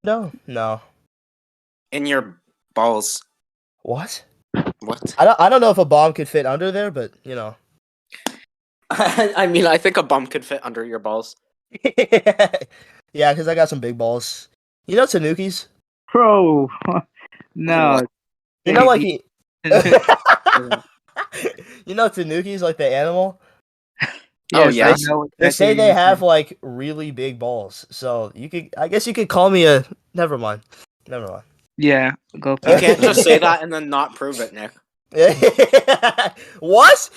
No. In your balls. What? What? I don't know if a bomb could fit under there, but I mean, I think a bomb could fit under your balls. Yeah, because I got some big balls. You know Tanukis? Bro, no. You know, like Baby. you know Tanukis, like the animal. Oh, yeah. I know They exactly say what they you're have saying. like really big balls, so I guess you could call me a. Never mind. Yeah, go You past can't that. just say that and then not prove it, Nick. What?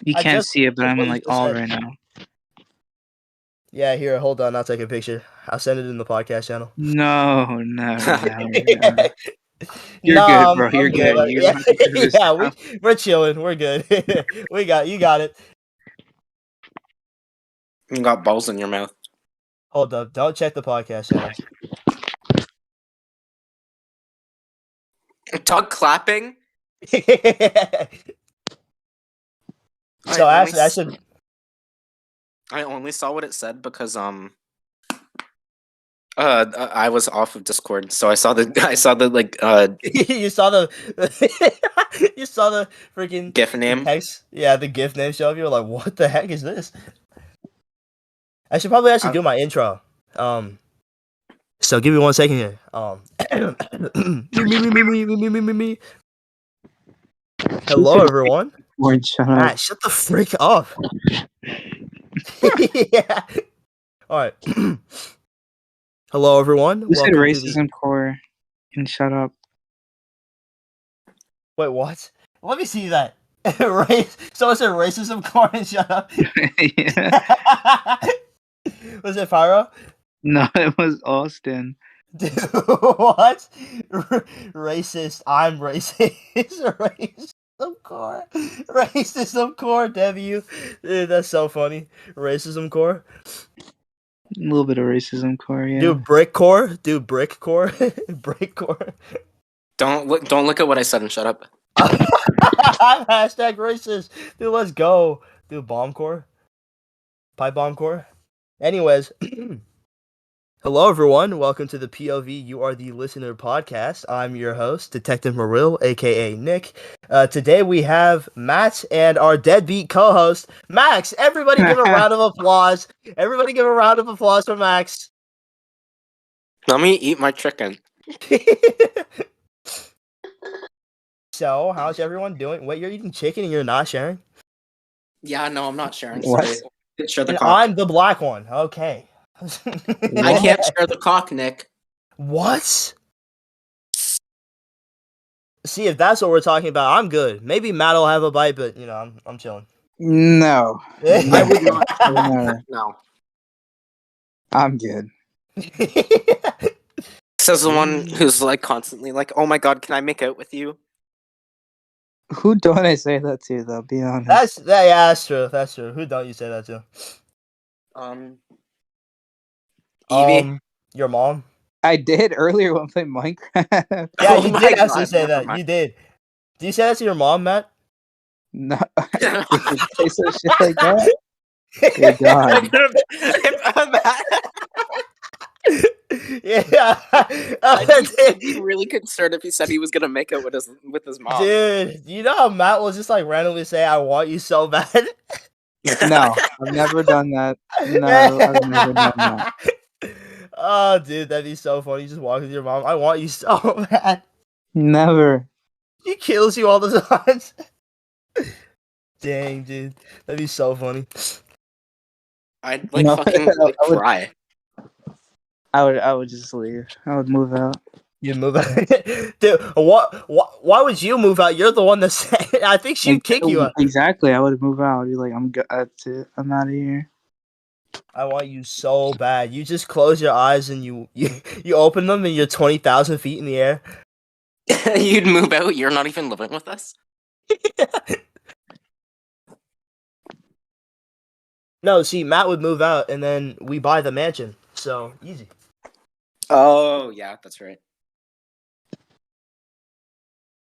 You I can't just- see it, but I'm in like just all said- right now. Yeah, here, hold on. I'll take a picture. I'll send it in the podcast channel. No. You're Nah, good, bro. You're good. Like, You don't have to do this yeah, now. we're chilling. We're good. You got it. You got balls in your mouth. Hold up. Don't check the podcast channel. Doug clapping? So actually, I should. I only saw what it said because I was off of Discord, so I saw the like You saw the you saw the freaking GIF name. text. Yeah, the GIF name show up. You were like, "What the heck is this?" I should probably actually do my intro. So give me 1 second here. Me. Hello, everyone. Word, shut up. Matt, shut the frick up. Yeah. All right. Hello, everyone. Who said Welcome to racism core? And shut up. Wait, what? Let me see that. Someone said racism core and shut up. Yeah. Was it Pyro? No, it was Austin. Dude, what? Racist. I'm racist. Racism core, W. Dude, that's so funny. Racism core. A little bit of racism core, yeah. Dude, brick core. Brick core. Brick core. Don't look at what I said and shut up. I'm hashtag racist. Dude, let's go. Dude, bomb core. Pipe bomb core. Anyways. Hello, everyone. Welcome to the POV You Are the Listener podcast. I'm your host, Detective Maril, aka Nick. Today we have Matt and our deadbeat co-host, Max. Everybody give a round of applause. Everybody give a round of applause for Max. Let me eat my chicken. So, how's everyone doing? Wait, you're eating chicken and you're not sharing? Yeah, no, I'm not sharing. What? Sorry. Share the And cock. I'm the black one. Okay. I can't share the cock, Nick. What? See, if that's what we're talking about, I'm good. Maybe Matt will have a bite, but I'm chilling. No. I would not. No. No. I'm good. Says the one who's like constantly like, "Oh my god, can I make out with you?" Who don't I say that to, though? Be honest. That's true. That's true. Who don't you say that to? Evie. Your mom. I did earlier when playing Minecraft. Yeah, Oh you my did actually God, say never that. mind. You did. Do you say that to your mom, Matt? No. Say some shit like that? Good God. Yeah. I'd be really concerned if he said he was gonna make it with his mom. Dude, you know how Matt will just like randomly say, "I want you so bad." No, I've never done that. No, I've never done that. Oh, dude, that'd be so funny. You just walk with your mom. I want you so bad. Never. He kills you all the times. Dang, dude, that'd be so funny. I'd like No, fucking like, I would- cry. I would just leave. I would move out. You move out, dude. Why would you move out? You're the one that said. I think she'd kick you out. Exactly. I would move out. I'd be like, I'm good. That's it. I'm out of here. I want you so bad. You just close your eyes and you open them and you're 20,000 feet in the air. You'd move out. You're not even living with us. No, see, Matt would move out and then we buy the mansion. So easy. Oh yeah, that's right.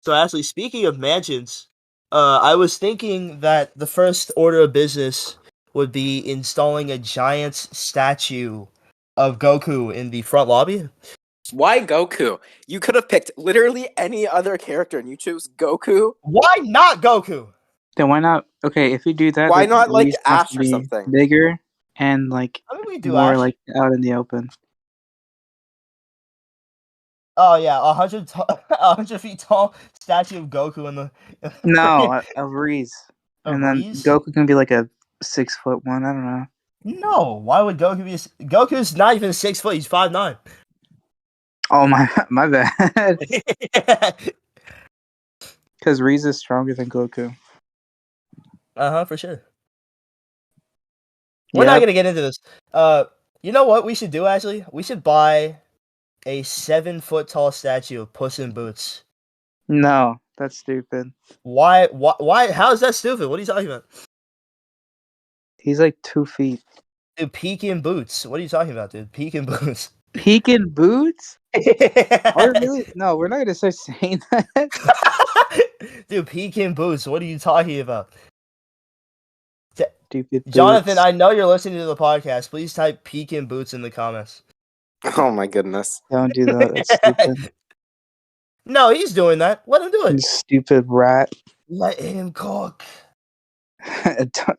So actually, speaking of mansions, I was thinking that the first order of business would be installing a giant statue of Goku in the front lobby. Why Goku? You could have picked literally any other character, and you chose Goku. Why not Goku? Then why not? Okay, if we do that, Why like, not like Whis has Ash to or be something? bigger and like I mean, we can do more Ash. like out in the open. Oh yeah, 100 feet tall statue of Goku in the. No, a Whis. A And then Breeze? Goku can be like a 6 foot one. I don't know. No, why would Goku be? Goku's not even 6 foot. He's 5'9". Oh my bad. Because Whis is stronger than Goku. For sure. We're not Yep. gonna get into this. You know what we should do? Actually, we should buy a 7 foot tall statue of Puss in Boots. No, that's stupid. Why? Why? How is that stupid? What are you talking about? He's like 2 feet. Dude, Pekin Boots. What are you talking about, dude? Pekin Boots. Pekin boots? Are we really? No, we're not gonna start saying that. Dude, Pekin Boots. What are you talking about? Stupid Jonathan, boots. I know you're listening to the podcast. Please type Pekin Boots in the comments. Oh my goodness. Don't do that. That's stupid. No, he's doing that. Let him do You it. stupid rat. Let him cook.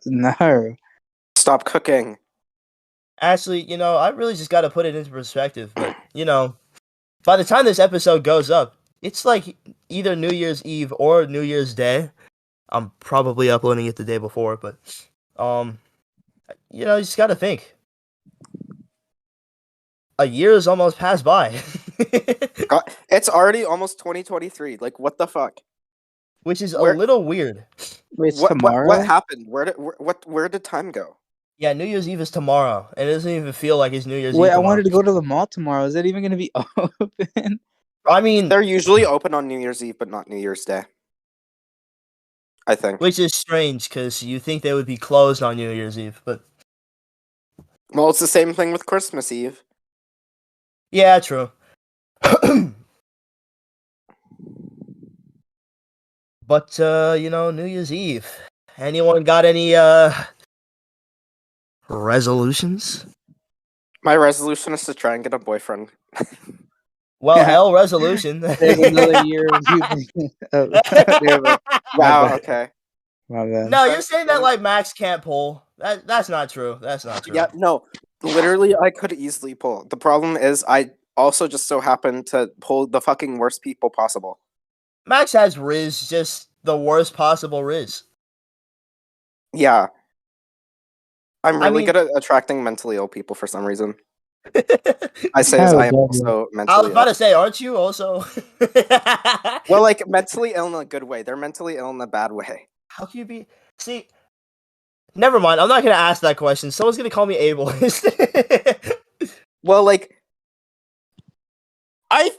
No. Stop cooking. Actually, I really just got to put it into perspective. But, by the time this episode goes up, it's like either New Year's Eve or New Year's Day. I'm probably uploading it the day before, but, you just got to think. A year has almost passed by. God, it's already almost 2023. Like, what the fuck? Which is Where- a little weird. Wait, it's What tomorrow? happened? Where did time go? Yeah, New Year's Eve is tomorrow, and it doesn't even feel like it's New Year's Wait, Eve I tomorrow. wanted to go to the mall tomorrow. Is it even going to be open? I mean, They're usually open on New Year's Eve, but not New Year's Day. I think. which is strange because you think they would be closed on New Year's Eve, but Well, it's the same thing with Christmas Eve. yeah, true. But New Year's Eve. Anyone got any resolutions? My resolution is to try and get a boyfriend. Well, L resolution. There's another year of you thinking. Oh, yeah, but Wow. bad. Okay. my bad. No, you're saying that like Max can't pull. That's not true. That's not true. Yeah. No. Literally, I could easily pull. The problem is, I also just so happen to pull the fucking worst people possible. Max has Riz, just the worst possible Riz. Yeah. I'm I really mean- good at attracting mentally ill people for some reason. I say How as I am dare you. also I mentally was about ill. to say, aren't you also? Well, like mentally ill in a good way. They're mentally ill in a bad way. How can you be? See, never mind. I'm not gonna ask that question. Someone's gonna call me ableist. Well, like I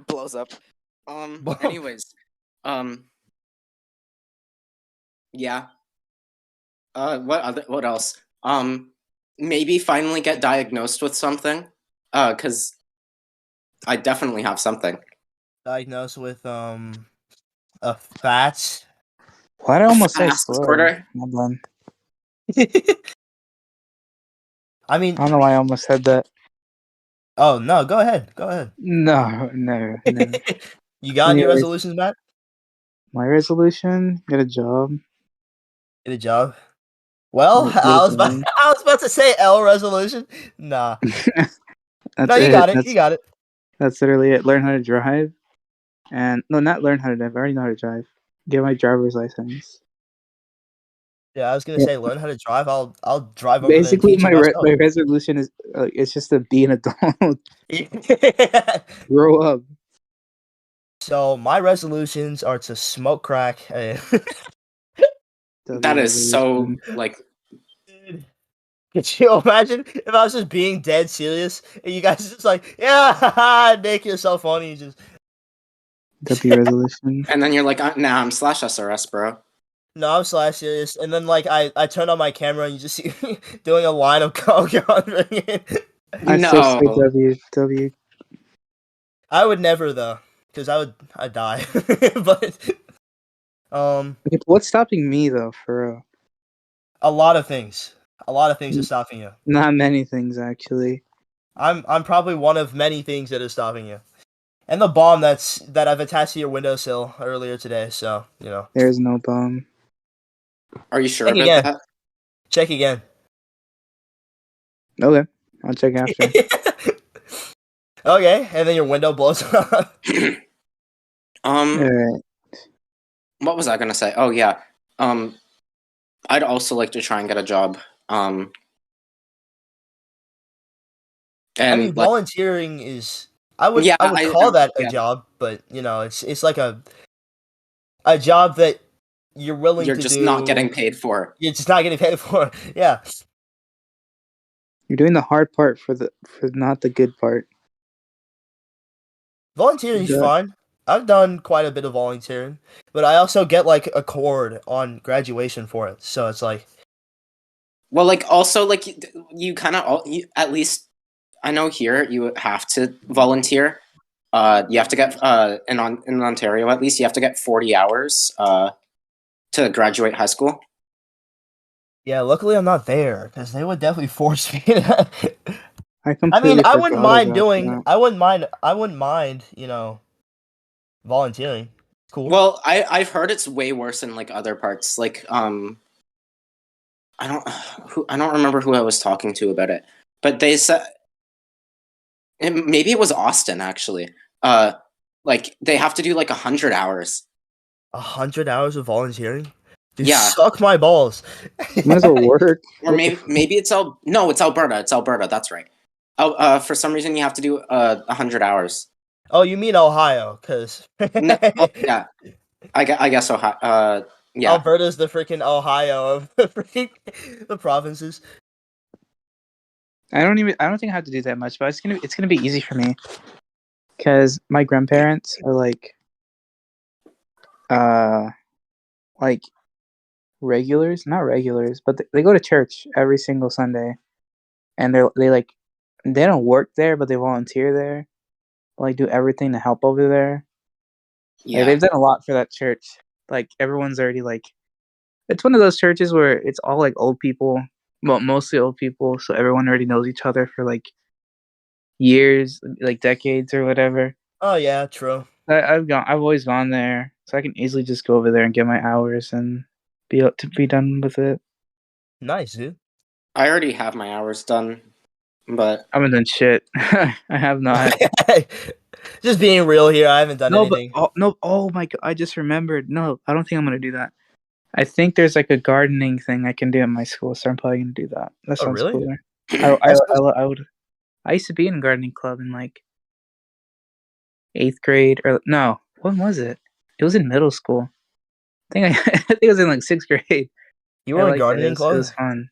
blows up. Anyways, yeah. What else? Maybe finally get diagnosed with something. Cause I definitely have something. Diagnosed with a fat. Why did I almost say Fast slur? quarter. Hold on. I mean, I don't know why I almost said that. oh no, go ahead. Go ahead. No. You got any Anyways. resolutions, Matt? My resolution: get a job. Get a job. Well, Get a I was job. about to say L resolution. Nah. That's No, you it. got it. You got it. That's literally it. Learn how to drive, and no, not learn how to drive. I already know how to drive. Get my driver's license. Yeah, I was gonna Yeah. say learn how to drive. I'll drive over Basically, there my and teach you my resolution is it's just to be an adult, myself. grow up. So my resolutions are to smoke crack. That is so Resolution. like Dude, could you imagine if I was just being dead serious and you guys just like, yeah, haha, Nick, you're so funny. You just W resolution. and then you're like, nah, I'm slash SRS, bro. no, I'm slash serious. And then like I turn on my camera and you just see me doing a line of coke. I still say No. W. I would never though, because I'd die. But Okay, but what's stopping me though? For real? a lot of things are stopping you. Not many things actually. I'm probably one of many things that is stopping you. And the bomb that I've attached to your windowsill earlier today, so There's no bomb. Are you sure check about again. that? Check again. Okay, I'll check after. Okay, and then your window blows up. Alright. What was I gonna say? Oh yeah. I'd also like to try and get a job. I mean, And like, volunteering is I would yeah, I would call that a yeah, job, but it's like a job that you're willing you're to just not getting do. paid for. You're just not getting paid for. Yeah, You're doing the hard part for not the good part. volunteering is The- fun. I've done quite a bit of volunteering, but I also get like a cord on graduation for it. So it's like, Well, like also like you kind of at least I know here you have to volunteer. You have to get in Ontario at least you have to get 40 hours to graduate high school. yeah. Luckily, I'm not there because they would definitely force me. To... I I mean, completely I wouldn't forgot mind about doing. that. I wouldn't mind. Volunteering. Cool. Well, I've heard it's way worse in like other parts. Like I don't I don't remember who I was talking to about it, but they said maybe it was Austin actually. Like they have to do like 100 hours. 100 hours of volunteering. Dude, Yeah, suck my balls. Might as well work. or maybe it's no, it's Alberta. It's Alberta. That's right. Oh, for some reason you have to do 100 hours. Oh, you mean Ohio? Because No, oh, yeah, I guess so. Yeah. Alberta's the freaking Ohio of the provinces. I don't think I have to do that much, but it's gonna be easy for me because my grandparents are uh like regulars, not regulars, but they go to church every single Sunday, and they don't work there, but they volunteer there, like do everything to help over there. Like Yeah. they've done a lot for that church. Like everyone's already like, it's one of those churches where it's all like old people, well, mostly old people, so everyone already knows each other for like years, like decades or whatever. Oh yeah, true. I've always gone there, so I can easily just go over there and get my hours and be done with it. Nice, dude. I already have my hours done, but I haven't done shit. I have not. Just being real here, I haven't done No, but anything. no. Oh my god! I just remembered. No, I don't think I'm gonna do that. I think there's like a gardening thing I can do at my school, so I'm probably gonna do that. That Oh sounds really? cooler. That sounds- I would. I used to be in a gardening club in like 8th grade, or no, when was it? It was in middle school. I think it was in like 6th grade. You I were in a liked it. gardening It club? was fun.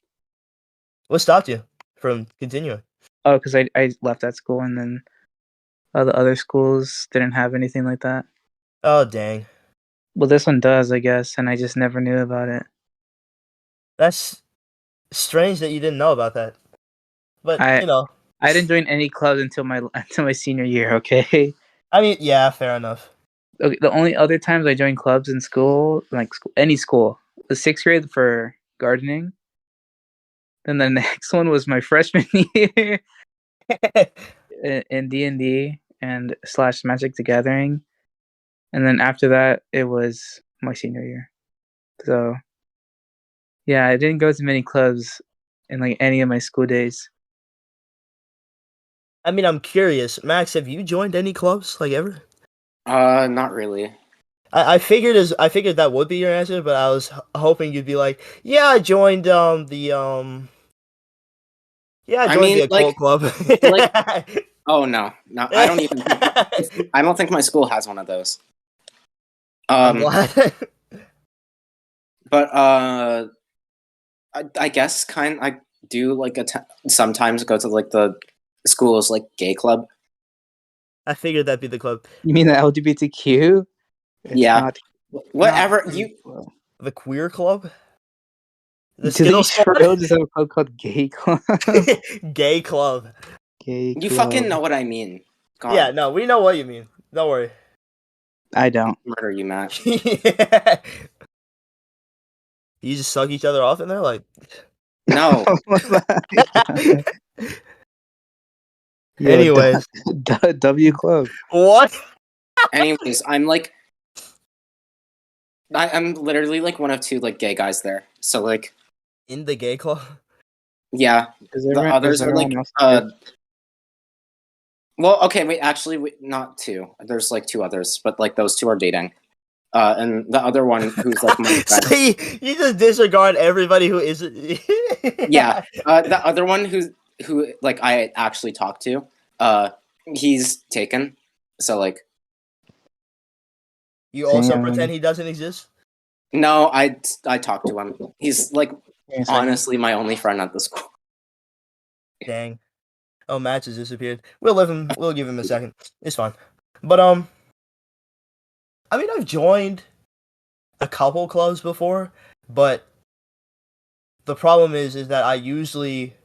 What stopped you from continuing? Oh, because I left that school and then the other schools didn't have anything like that. Oh dang. Well, this one does, I guess, and I just never knew about it. That's strange that you didn't know about that. But I I didn't join any clubs until my senior year. Okay. I mean, yeah, fair enough. Okay, the only other times I joined clubs in school, like any school, the 6th grade for gardening. Then the next one was my freshman year in D&D and / Magic the Gathering, and then after that it was my senior year. So yeah, I didn't go to many clubs in like any of my school days. I mean, I'm curious, Max. Have you joined any clubs like ever? not really. I figured that would be your answer, but I was hoping you'd be like, yeah, I joined yeah, I I joined mean, the occult club. like oh no, I don't even. I don't think my school has one of those. I'm glad. But I guess I do like sometimes go to like the school's like gay club. I figured that'd be the club. You mean the LGBTQ? It's Yeah. not, Whatever not you. well. The queer club? The Do these Skittles for club? real just have a club called Gay Club? Gay club. Gay You Club. fucking know what I mean. God, Yeah, no, we know what you mean. Don't worry. I don't. murder you, Matt. Yeah. You just suck each other off in there, like. No. Yo, Anyways, W Club. what? Anyways, I'm literally like one of two like gay guys there. So like, In the gay club? yeah, Is the everyone, others is are like everyone else well, okay, wait, actually, not two. There's like two others, but like those two are dating. And the other one who's like my friend. See, you just disregard everybody who isn't. Yeah, the other one who like I actually talked to, he's taken. So like, You also Damn. pretend he doesn't exist? no, I talked to him. He's like Wait a second. honestly my only friend at the school. Dang. Oh, Match has disappeared. We'll give him a second. It's fine. But I mean I've joined a couple clubs before, but the problem is that I usually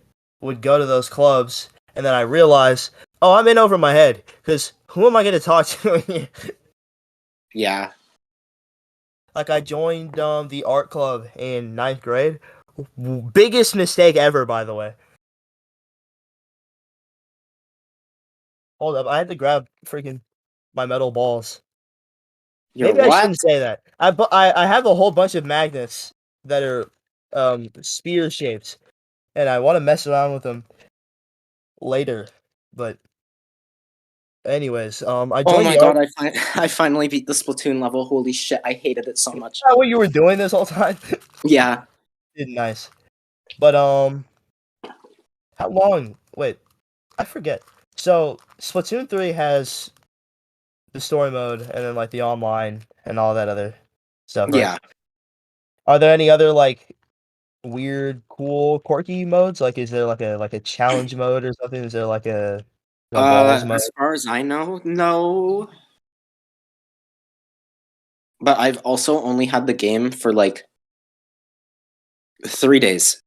would go to those clubs and then I realize, oh, I'm in over my head because who am I going to talk to? Yeah. Like I joined the art club in 9th grade. Biggest mistake ever, by the way. Hold up, I had to grab freaking my metal balls. You're Maybe I what? shouldn't say that. I have a whole bunch of magnets that are spear shaped, and I want to mess around with them later. But anyways, I Oh joined my the art. god, I finally beat the Splatoon level. Holy shit, I hated it so much. Is that what you were doing this whole time? Yeah. Nice. But how long? Wait, I forget. So Splatoon 3 has the story mode and then like the online and all that other stuff, right? Yeah. Are there any other like weird, cool, quirky modes? Like, is there like a challenge mode or something? Is there like a balls mode? As far as I know, no. But I've also only had the game for like 3 days.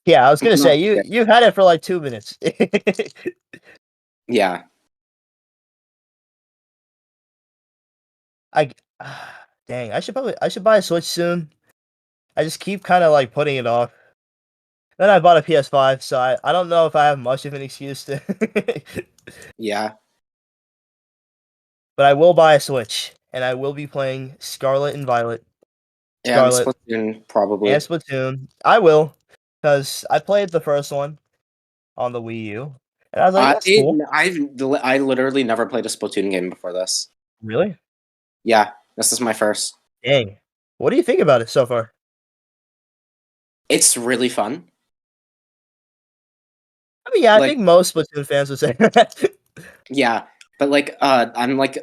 Yeah, I was gonna say Yeah. you've had it for like 2 minutes. Yeah. I dang, I should buy a Switch soon. I just keep kind of like putting it off. Then I bought a PS5, so I don't know if I have much of an excuse to. Yeah. But I will buy a Switch, and I will be playing Scarlet and Violet, And Scarlet, Splatoon, probably. and Splatoon. I will, because I played the first one on the Wii U, and I was like, that's cool. I literally never played a Splatoon game before this. Really? Yeah, this is my first. Dang. What do you think about it so far? It's really fun. I mean, yeah, I Like, think most Splatoon fans would say that. yeah, but like, I'm like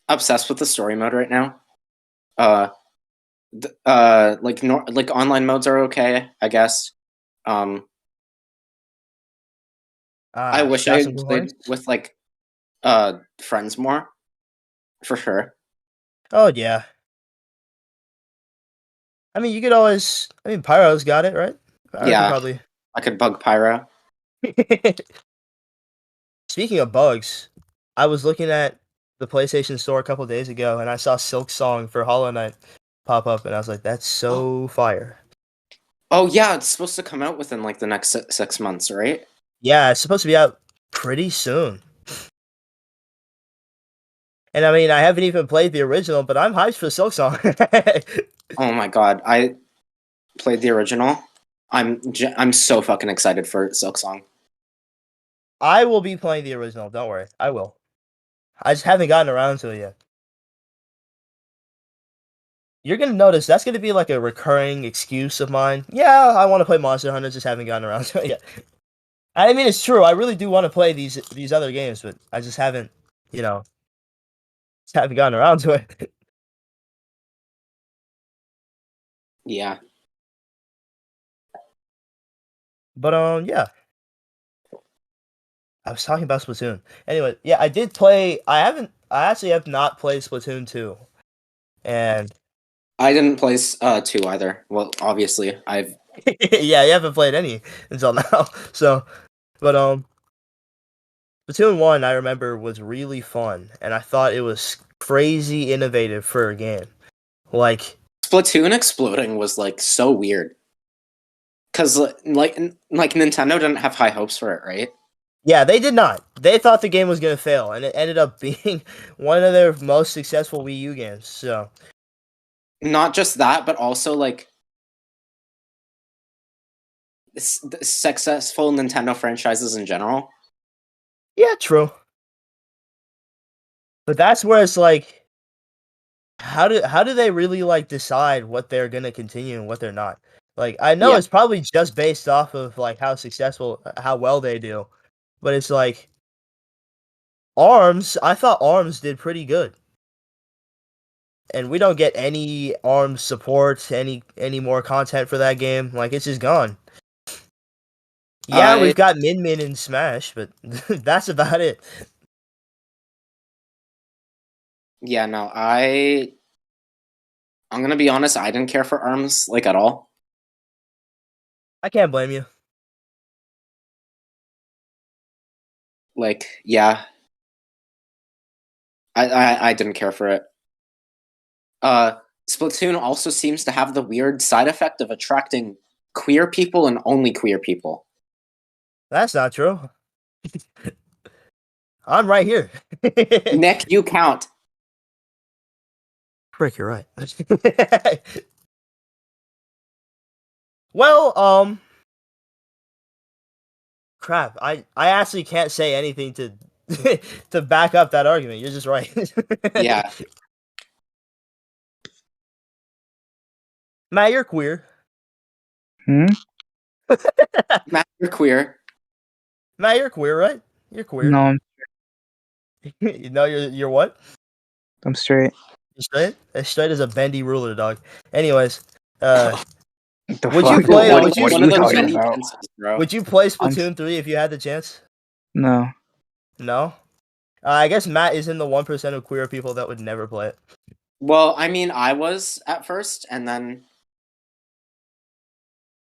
obsessed with the story mode right now. Uh, like online modes are okay, I guess. I wish I got some had played complaints? with like friends more, for sure. Oh, yeah. I mean, you could always. I mean, Pyro's got it, right? Pyro could Yeah, probably. I could bug Pyro. Speaking of bugs, I was looking at the PlayStation Store a couple days ago, and I saw Silk Song for Hollow Knight pop up, and I was like, "That's so fire!" Oh yeah, it's supposed to come out within like the next 6 months, right? Yeah, it's supposed to be out pretty soon. And I mean, I haven't even played the original, but I'm hyped for Silk Song. Oh my god, I played the original. I'm so fucking excited for Silk Song. I will be playing the original. Don't worry, I will. I just haven't gotten around to it yet. You're gonna notice that's gonna be like a recurring excuse of mine. Yeah, I want to play Monster Hunter, just haven't gotten around to it yet. I mean, it's true. I really do want to play these other games, but I just haven't, you know, just haven't gotten around to it. Yeah. But yeah. I was talking about Splatoon. Anyway, yeah, I did play. I actually have not played Splatoon 2, and I didn't play 2 either. Well, obviously, yeah, you haven't played any until now. So, but Splatoon 1 I remember was really fun, and I thought it was crazy innovative for a game. Like Splatoon exploding was like so weird. Cause like Nintendo didn't have high hopes for it, right? Yeah, they did not. They thought the game was gonna fail, and it ended up being one of their most successful Wii U games. So Not just that, but also like successful Nintendo franchises in general. yeah, true. But that's where it's like, how do they really like decide what they're gonna continue and what they're not? Like, I know Yeah. it's probably just based off of like how well they do, but it's like Arms. I thought Arms did pretty good, and we don't get any Arms support, any more content for that game. Like, it's just gone. Yeah, I we've got Min Min in Smash, but that's about it. Yeah, no, I'm gonna be honest, I didn't care for Arms like at all. I can't blame you. Like, yeah, I didn't care for it. Splatoon also seems to have the weird side effect of attracting queer people and only queer people. That's not true. I'm right here. Nick, you count. Frick, you're right. Well, crap. I actually can't say anything to to back up that argument. You're just right. Yeah, Matt, you're queer. Hmm? Matt, you're queer. Matt, you're queer, right? You're queer. No, No, you're what? I'm straight. You're straight? As straight as a bendy ruler, dog. Anyways, What the would you fuck? play? What, Would you what are One of you those talking bendy about? pencils, bro. would you play I'm Splatoon 3 if you had the chance? No. No. I guess Matt is in the 1% of queer people that would never play it. Well, I mean, I was at first, and then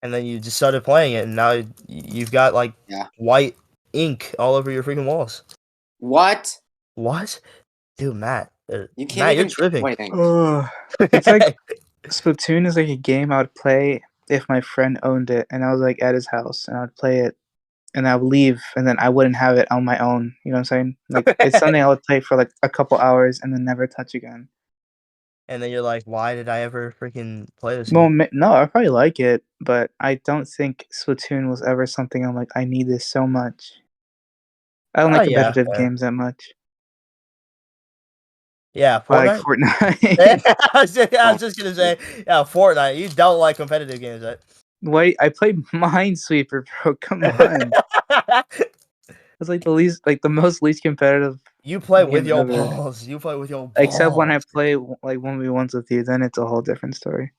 And then you just started playing it, and now you've got like Yeah. white ink all over your freaking walls. what? What, dude, Matt? You can't Matt, even you're tripping. waiting. It's like Splatoon is like a game I would play if my friend owned it and I was like at his house and I would play it and I would leave and then I wouldn't have it on my own. You know what I'm saying? Like it's something I would play for like a couple hours and then never touch again. And then you're like, why did I ever freaking play this Well, game? no, I probably like it, but I don't think Splatoon was ever something I'm like I need this so much. I don't Oh like yeah, competitive fair. games that much. Yeah, I like Fortnite. Fortnite. I was just gonna say, yeah, Fortnite. You don't like competitive games, right? Wait, I played Minesweeper, bro. Come on. It's like the most least competitive You play with game your ever. balls. You play with your balls. Except when I play like 1v1s with you, then it's a whole different story.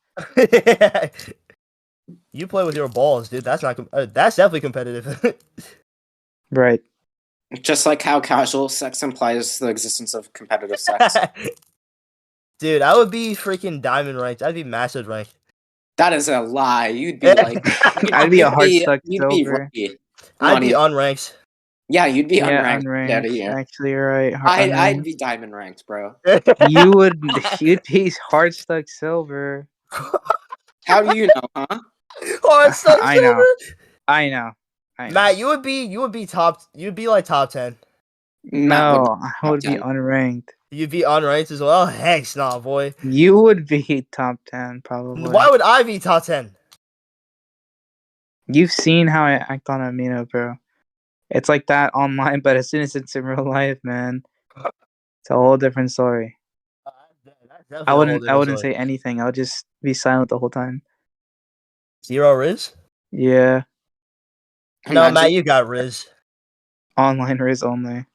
You play with your balls, dude. That's not. That's definitely competitive. Right. Just like how casual sex implies the existence of competitive sex. Dude, I would be freaking diamond ranked. I'd be massive ranked. That is a lie. You'd be like, I'd be a hard you'd stuck you'd be silver. rookie. I'd be unranked. Yeah, you'd be Yeah, unranked. Get out of unranked. here. Actually, you're right. I'd Unranked. be diamond ranked, bro. You'd be hard stuck silver. How do you know, huh? Hard stuff, I know. silver. I know. Matt, you would be top. You'd be like top 10. Matt would No, I would be top 10. unranked. You'd be unranked as well. Heck, nah, boy. You would be top 10 probably. Why would I be top 10? You've seen how I act on Amino, bro. It's like that online, but as soon as it's in real life, man, it's a whole different story. That's definitely I a whole wouldn't different story. say anything. I would just be silent the whole time. Zero Riz? Yeah, No, Imagine- Matt, you got Riz. online Riz only.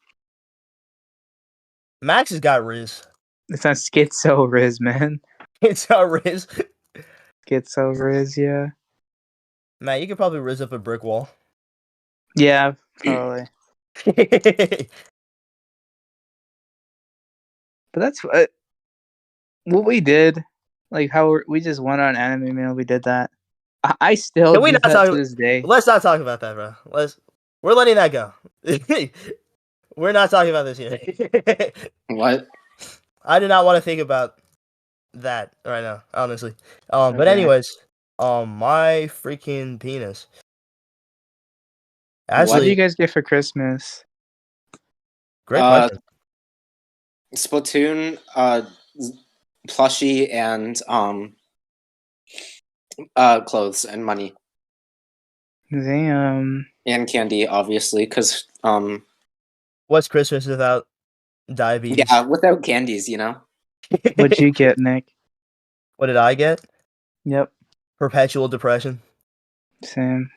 Max has got Riz. It's not schizo Riz, man. It's got Riz. Schizo Riz, yeah. Matt, you could probably Riz up a brick wall. Yeah, probably. But that's what we did. Like how we just went on Anime Mail. We did that. I still Can we do not that talk? to this day. Let's not talk about that, bro. We're letting that go. We're not talking about this here. what? I do not want to think about that right now, honestly. But Okay. anyways, my freaking penis. What do you Actually, guys get for Christmas? great question. Splatoon, plushie, and clothes and money Damn. and candy, obviously, because What's Christmas without diabetes? yeah, without candies, you know. What'd you get, Nick? What did I get? Yep. Perpetual depression. Same.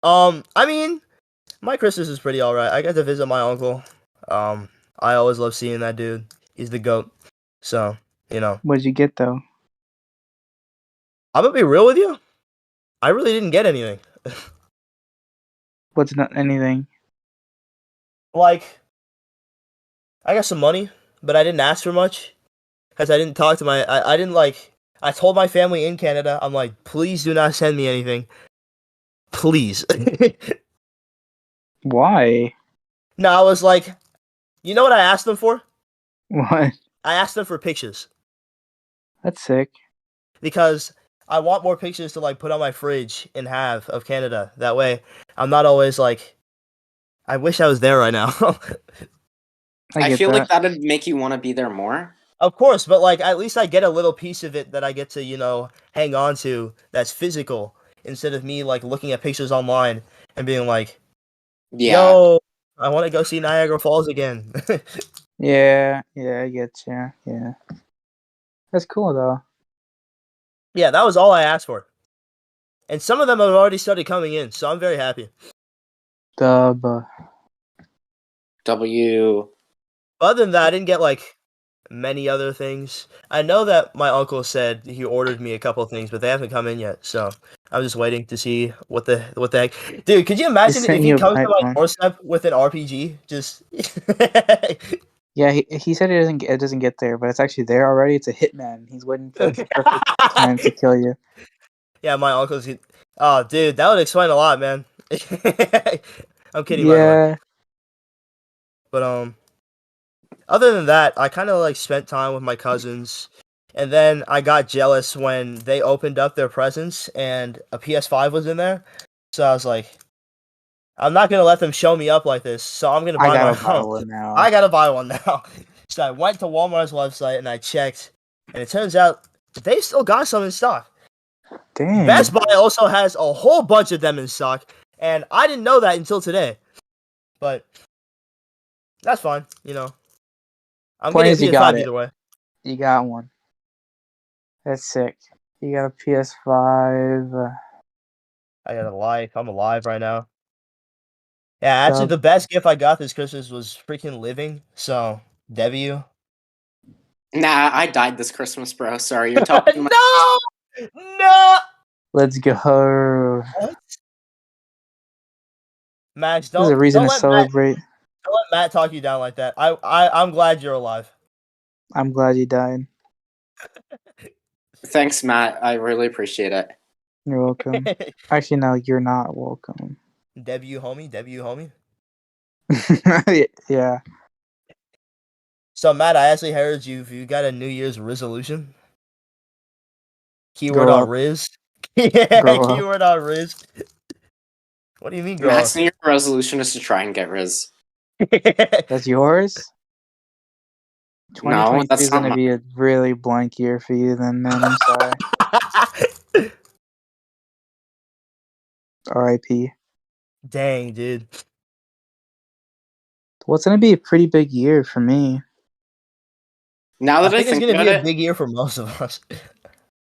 I mean, my Christmas is pretty alright. I got to visit my uncle. I always love seeing that dude. He's the GOAT. So, you know. What'd you get though? I'm gonna be real with you. I really didn't get anything. What's not anything? Like, I got some money, but I didn't ask for much. Because I didn't talk to I didn't like, I told my family in Canada, I'm like, please do not send me anything. Please. Why? No, I was like, you know what I asked them for? What? I asked them for pictures. That's sick. Because I want more pictures to like put on my fridge and have of Canada. That way, I'm not always like, I wish I was there right now. I I get feel that. like that'd make you want to be there more. Of course, but like at least I get a little piece of it that I get to, hang on to that's physical instead of me like looking at pictures online and being like, Yeah. yo, I want to go see Niagara Falls again. Yeah, I get you. Yeah. That's cool though. Yeah, that was all I asked for. And some of them have already started coming in, so I'm very happy. Dub. W. Other than that, I didn't get like many other things. I know that my uncle said he ordered me a couple of things, but they haven't come in yet. So I'm just waiting to see what the heck. Dude, could you imagine sent if he you a comes to my pipeline. doorstep with an RPG? Just Yeah, he said it doesn't get there, but it's actually there already. It's a hitman. He's waiting for the perfect time to kill you. Yeah, my uncle's. Oh, dude, that would explain a lot, man. I'm kidding, by the way. Yeah. But other than that, I kind of like spent time with my cousins, and then I got jealous when they opened up their presents and a PS5 was in there. So I was like, I'm not gonna let them show me up like this. So I'm gonna I buy my gotta buy own. one now. I gotta buy one now. So I went to Walmart's website and I checked, and it turns out they still got some in stock. Dang. Best Buy also has a whole bunch of them in stock, and I didn't know that until today. But that's fine, I'm Point getting a is, you PS5 got it. either way. You got one. That's sick. You got a PS5. I got a life. I'm alive right now. Yeah, actually, Dub. the best gift I got this Christmas was freaking living. So, W. Nah, I died this Christmas, bro. Sorry, you're talking to my. No! Let's go. What? Max, This is a don't reason to let celebrate. Matt talk you down like that. I'm glad you're alive. I'm glad you died. Thanks, Matt. I really appreciate it. You're welcome. Actually, no, you're not welcome. W homie. Yeah. So Matt, I actually heard you got a New Year's resolution. Keyword Grow on up. Riz. Yeah, Grow up. keyword on Riz. What do you mean, grow Matt's up? New Year resolution is to try and get Riz. That's yours? No, 2022 that's is not going to my. be a really blank year for you, then, man. I'm sorry. RIP. Dang, dude. Well, it's going to be a pretty big year for me. Now I that I think it's think gonna about be a it, big year for most of us. oh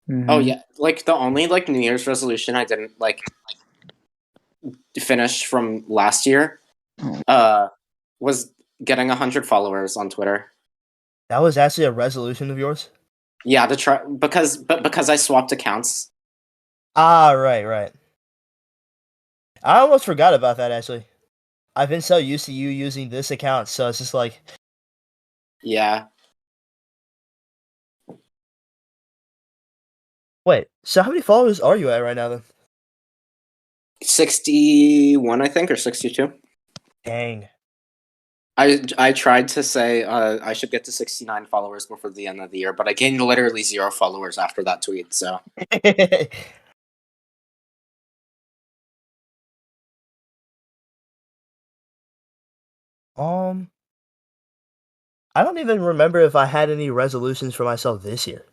Mhm. yeah, like the only like New Year's resolution I didn't like finish from last year, was getting 100 followers on Twitter. That was actually a resolution of yours? Yeah, to try because I swapped accounts. Ah, right. I almost forgot about that actually. I've been so used to you using this account, so it's just like, Yeah, wait, so how many followers are you at right now then? 61 I think or 62. Dang. I tried to say I should get to 69 followers before the end of the year, but I gained literally 0 followers after that tweet. So I don't even remember if I had any resolutions for myself this year.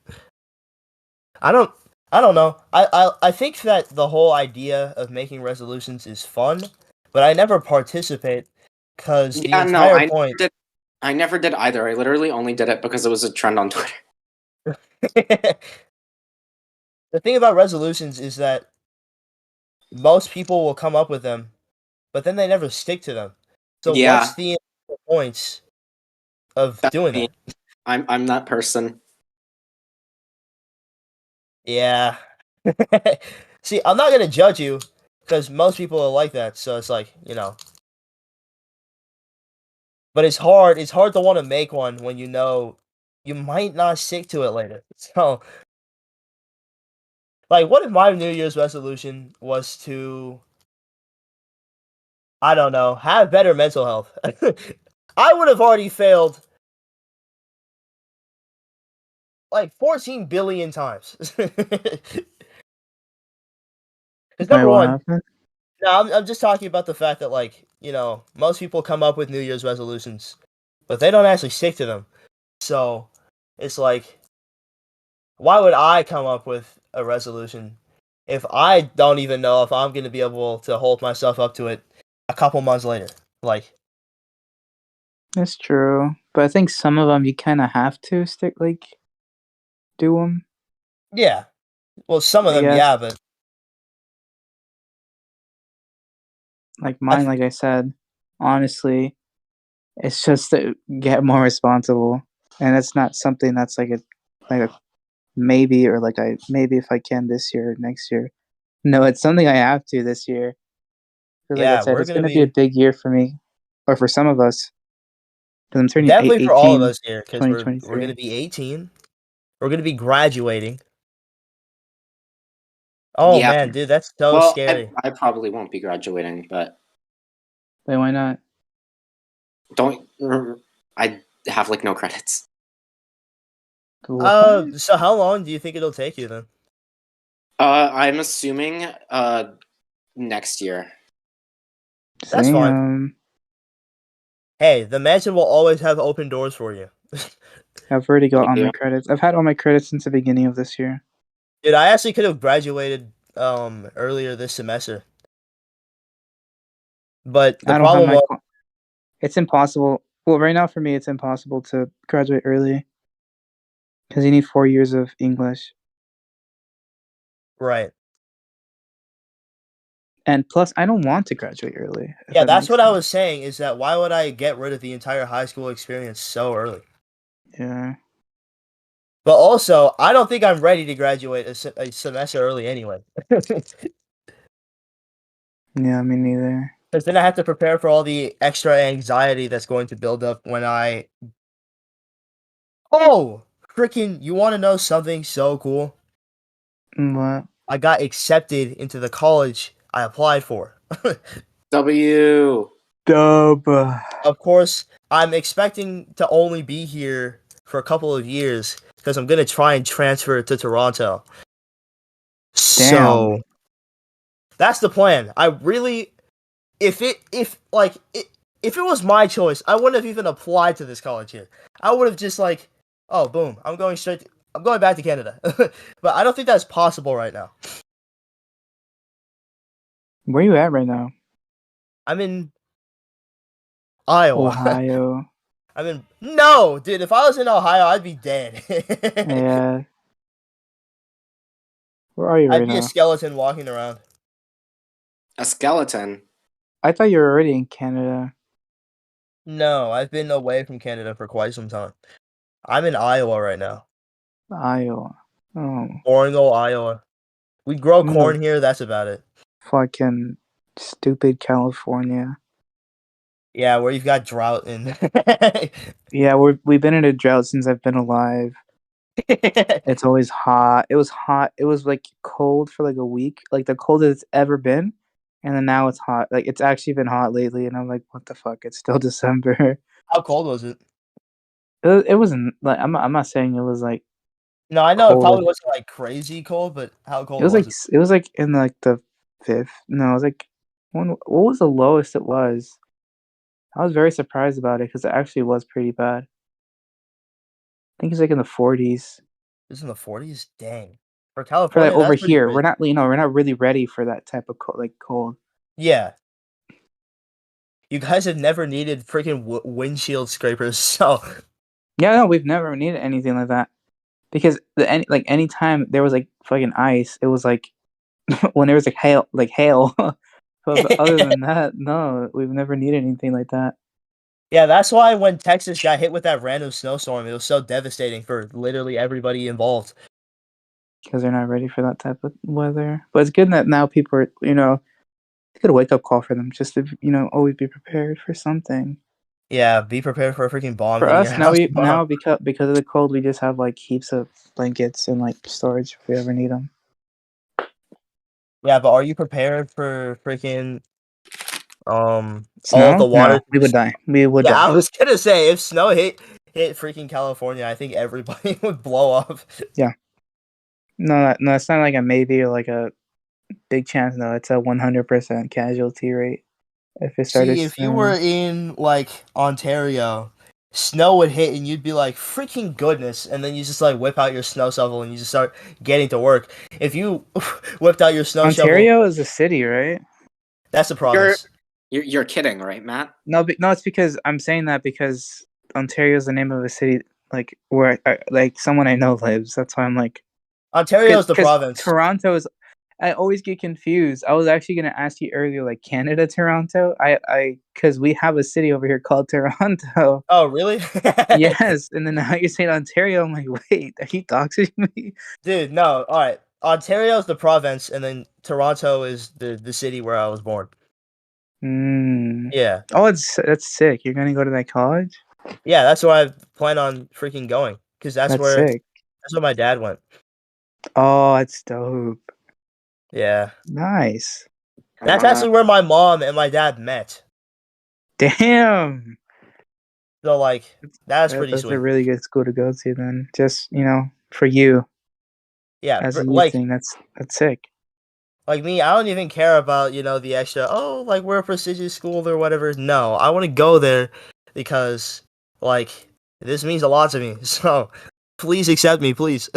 I don't I don't know. I think that the whole idea of making resolutions is fun, but I never participate because the Yeah, no, entire point. I never did either. I literally only did it because it was a trend on Twitter. The thing about resolutions is that most people will come up with them, but then they never stick to them. So Yeah, what's the points of that's doing me. that? I'm that person. Yeah. See, I'm not gonna judge you because most people are like that. So it's like, but it's hard. It's hard to want to make one when you know you might not stick to it later. So, like, what if my New Year's resolution was to, I don't know, have better mental health? I would have already failed like 14 billion times. Because Wait, number what one, happened? no, I'm just talking about the fact that, like, most people come up with New Year's resolutions, but they don't actually stick to them. So it's like, why would I come up with a resolution if I don't even know if I'm going to be able to hold myself up to it a couple months later? Like, That's true, but I think some of them you kind of have to stick do them. yeah, well, some of I them, guess yeah, but like I mine, th- like I said, honestly, it's just to get more responsible, and it's not something that's like a maybe or like I maybe if I can this year or next year. No, it's something I have to this year. Because like I yeah, said, we're it's going to gonna be a be big year for me, or for some of us. Because I'm turning definitely for all of 18, us here because we're going 2023. to be 18. We're going to be graduating. Oh Yeah. man, dude, that's so Well, scary. I probably won't be graduating, but Wait, why not? don't. I have like no credits. What? So how long do you think it'll take you then? I'm assuming next year. That's See, fine. Hey, the mansion will always have open doors for you. I've already got Thank all my you. credits. I've had all my credits since the beginning of this year. Dude, I actually could have graduated earlier this semester. But the I don't have problem my. was, It's impossible. Well, right now for me, it's impossible to graduate early because you need 4 years of English, right. and plus, I don't want to graduate early. If Yeah, that that's makes what I sense. was saying is that why would I get rid of the entire high school experience so early? Yeah. But also, I don't think I'm ready to graduate a semester early anyway. Because Yeah, me neither. then I have to prepare for all the extra anxiety that's going to build up when I. Oh! Freaking, you want to know something so cool? What? I got accepted into the college I applied for. W. Dub. Of course, I'm expecting to only be here for a couple of years because I'm gonna try and transfer to Toronto. Damn. So that's the plan. I really, if it was my choice, I wouldn't have even applied to this college here. I would have just like, oh, boom, I'm going back to Canada. But I don't think that's possible right now. Where you at right now? I'm in Iowa. Ohio. No, dude. If I was in Ohio, I'd be dead. Yeah. Where are you I'd right be a now? skeleton walking around. A skeleton. I thought you were already in Canada. No, I've been away from Canada for quite some time. I'm in Iowa right now. Iowa. Oh, Boring old Iowa. We grow I'm in the corn here. That's about it. fucking stupid California. Yeah, where you've got drought and. Yeah, we've been in a drought since I've been alive. It's always hot. It was hot. It was like cold for like a week, like the coldest it's ever been. And then now it's hot. Like it's actually been hot lately, and I'm like, what the fuck? It's still December. How cold was it? It wasn't like I'm not saying it was like No, I know it cold. probably wasn't like crazy cold, but how It cold was like was it? it was like in like the fifth. No, it was like what was the lowest it was? I was very surprised about it because it actually was pretty bad. I think it's like in the 40s. It's in the 40s. Dang. For For like California, over that's pretty here, great. we're not really ready for that type of cold. Yeah. You guys have never needed freaking windshield scrapers, so Yeah, no, we've never needed anything like that because any time there was like fucking ice, it was like when there was like hail. But other than that, no, we've never needed anything like that yeah, that's why when Texas got hit with that random snowstorm, it was so devastating for literally everybody involved. because they're not ready for that type of weather. But it's good that now people are, it's a good wake up call for them just to, always be prepared for something. Yeah, be prepared for a freaking bomb For hitting your us now, house tomorrow. because of the cold, we just have like heaps of blankets and like storage if we ever need them. Yeah, but are you prepared for freaking all of the Snow? water? No, we would die. We would Yeah, I die. was gonna say if snow hit freaking California, I think everybody would blow up. Yeah. No, it's not like a maybe or like a big chance. No, it's a 100% casualty rate if it started See, if you were snowing. in like Ontario, snow would hit and you'd be like, freaking goodness, and then you just like whip out your snow shovel and you just start getting to work. If you whipped out your snow shovel, Ontario is a city, right? that's the You're province. you're kidding, right, Matt? No, it's because I'm saying that because Ontario is the name of a city, like where like someone I know lives. That's why I'm like, Ontario is the because province. Toronto is. I always get confused. I was actually gonna ask you earlier, like Canada, Toronto. Because we have a city over here called Toronto. Oh, really? Yes, and then now you're saying Ontario. I'm like, wait, are you doxing me? Dude, no. All right. Ontario is the province, and then Toronto is the city where I was born. Hmm. Yeah. Oh, that's sick. You're gonna go to that college? Yeah, that's where I plan on freaking going. Because That's sick. that's where my dad went. Oh, that's dope. Yeah. Nice. I That's wanna. actually where my mom and my dad met. Damn. So like that's pretty That's a sweet. really good school to go to then. Just, for you Yeah, as a youth like thing, that's sick. me, I don't even care about, the extra, oh, like we're a prestigious school or whatever. No, I want to go there because like this means a lot to me. So please accept me, please.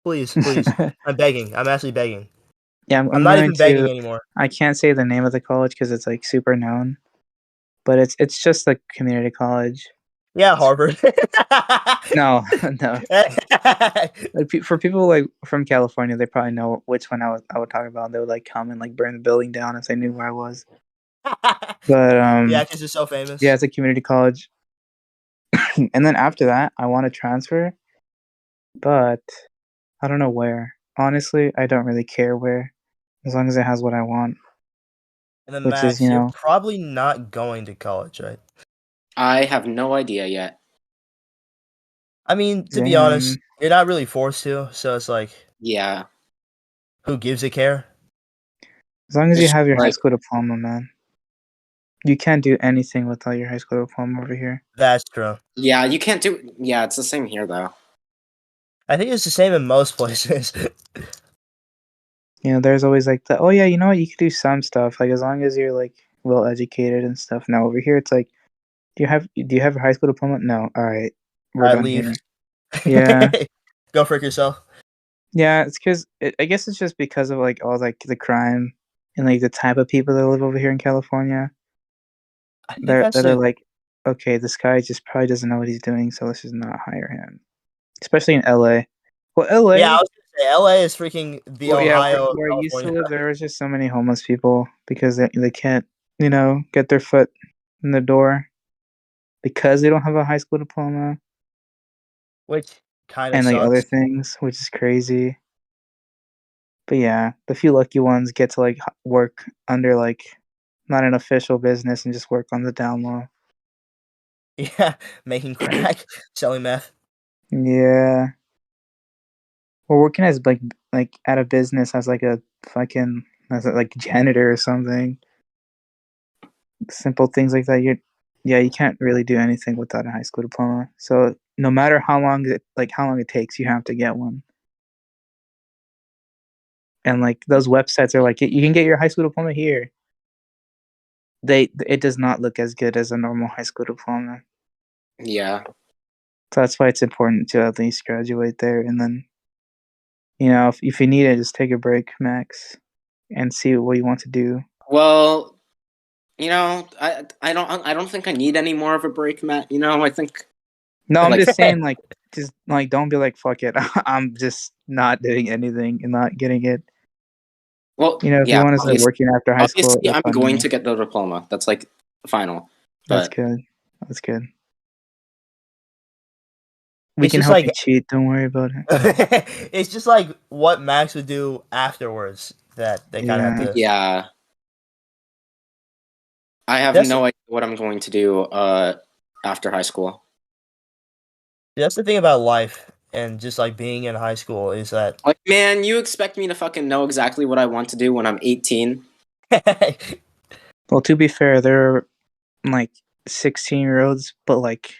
Please, please. I'm begging. I'm actually begging. Yeah, I'm I'm not going even to begging anymore. I can't say the name of the college because it's like super known, but it's just a community college. Yeah, It's, Harvard. no, no. Like for people like from California, they probably know which one I would talk about. They would like come and like burn the building down if they knew where I was. But Yeah, because it's so yeah, famous. it's a community college. And then after that, I want to transfer, but I don't know where. Honestly, I don't really care where, as long as it has what I want, And then which is, Max, you're probably not going to college, right? I have no idea yet. I mean, to be honest, damn. you're not really forced to, so it's like, Yeah, who gives a care? As long as you it's have your high like school diploma, man. You can't do anything without your high school diploma over here. That's true. yeah, you can't do. Yeah, it's the same here though. I think it's the same in most places. There's always like the, oh yeah, you know what? You could do some stuff, like as long as you're like well educated and stuff. Now over here, it's like, do you have your high school diploma? No. All right, we're I done leave. here. Yeah. Go frick yourself. Yeah, it's because I guess it's just because of like all like the crime and like the type of people that live over here in California. I think That are like, okay, this guy just probably doesn't know what he's doing, so let's just not hire him. Especially in LA. Well, yeah, I LA. was gonna say LA is freaking the Well, yeah, Ohio of where I used to California. live, there was just so many homeless people because they can't, get their foot in the door because they don't have a high school diploma Which kind of and like other sucks. things, which is crazy. But yeah, the few lucky ones get to like work under like not an official business and just work on the down low. Yeah, making crack, selling meth. Yeah, or working as like at a business as like a fucking as a, like janitor or something. Simple things like that. Yeah, you can't really do anything without a high school diploma. So no matter how long it takes, you have to get one. And like those websites are like, you can get your high school diploma here. it does not look as good as a normal high school diploma. Yeah. So that's why it's important to at least graduate there, and then, if you need it, just take a break, max, and see what you want to do. Well, I don't think I need any more of a break, Matt. I think. No, I'm Like- just saying, just don't be like, fuck it, I'm just not doing anything and not getting it. Well, If you want to start working after high school, obviously, that's I'm fine with going me. to get the diploma. That's like final. That's But good. That's good. We It's can just help like you cheat. Don't worry about it. it's just like what Max would do afterwards that they kind of have to. yeah, I have That's- no idea what I'm going to do after high school. That's the thing about life and just like being in high school is that Like, man, you expect me to fucking know exactly what I want to do when I'm 18? Well, to be fair, there are like 16-year-olds, but like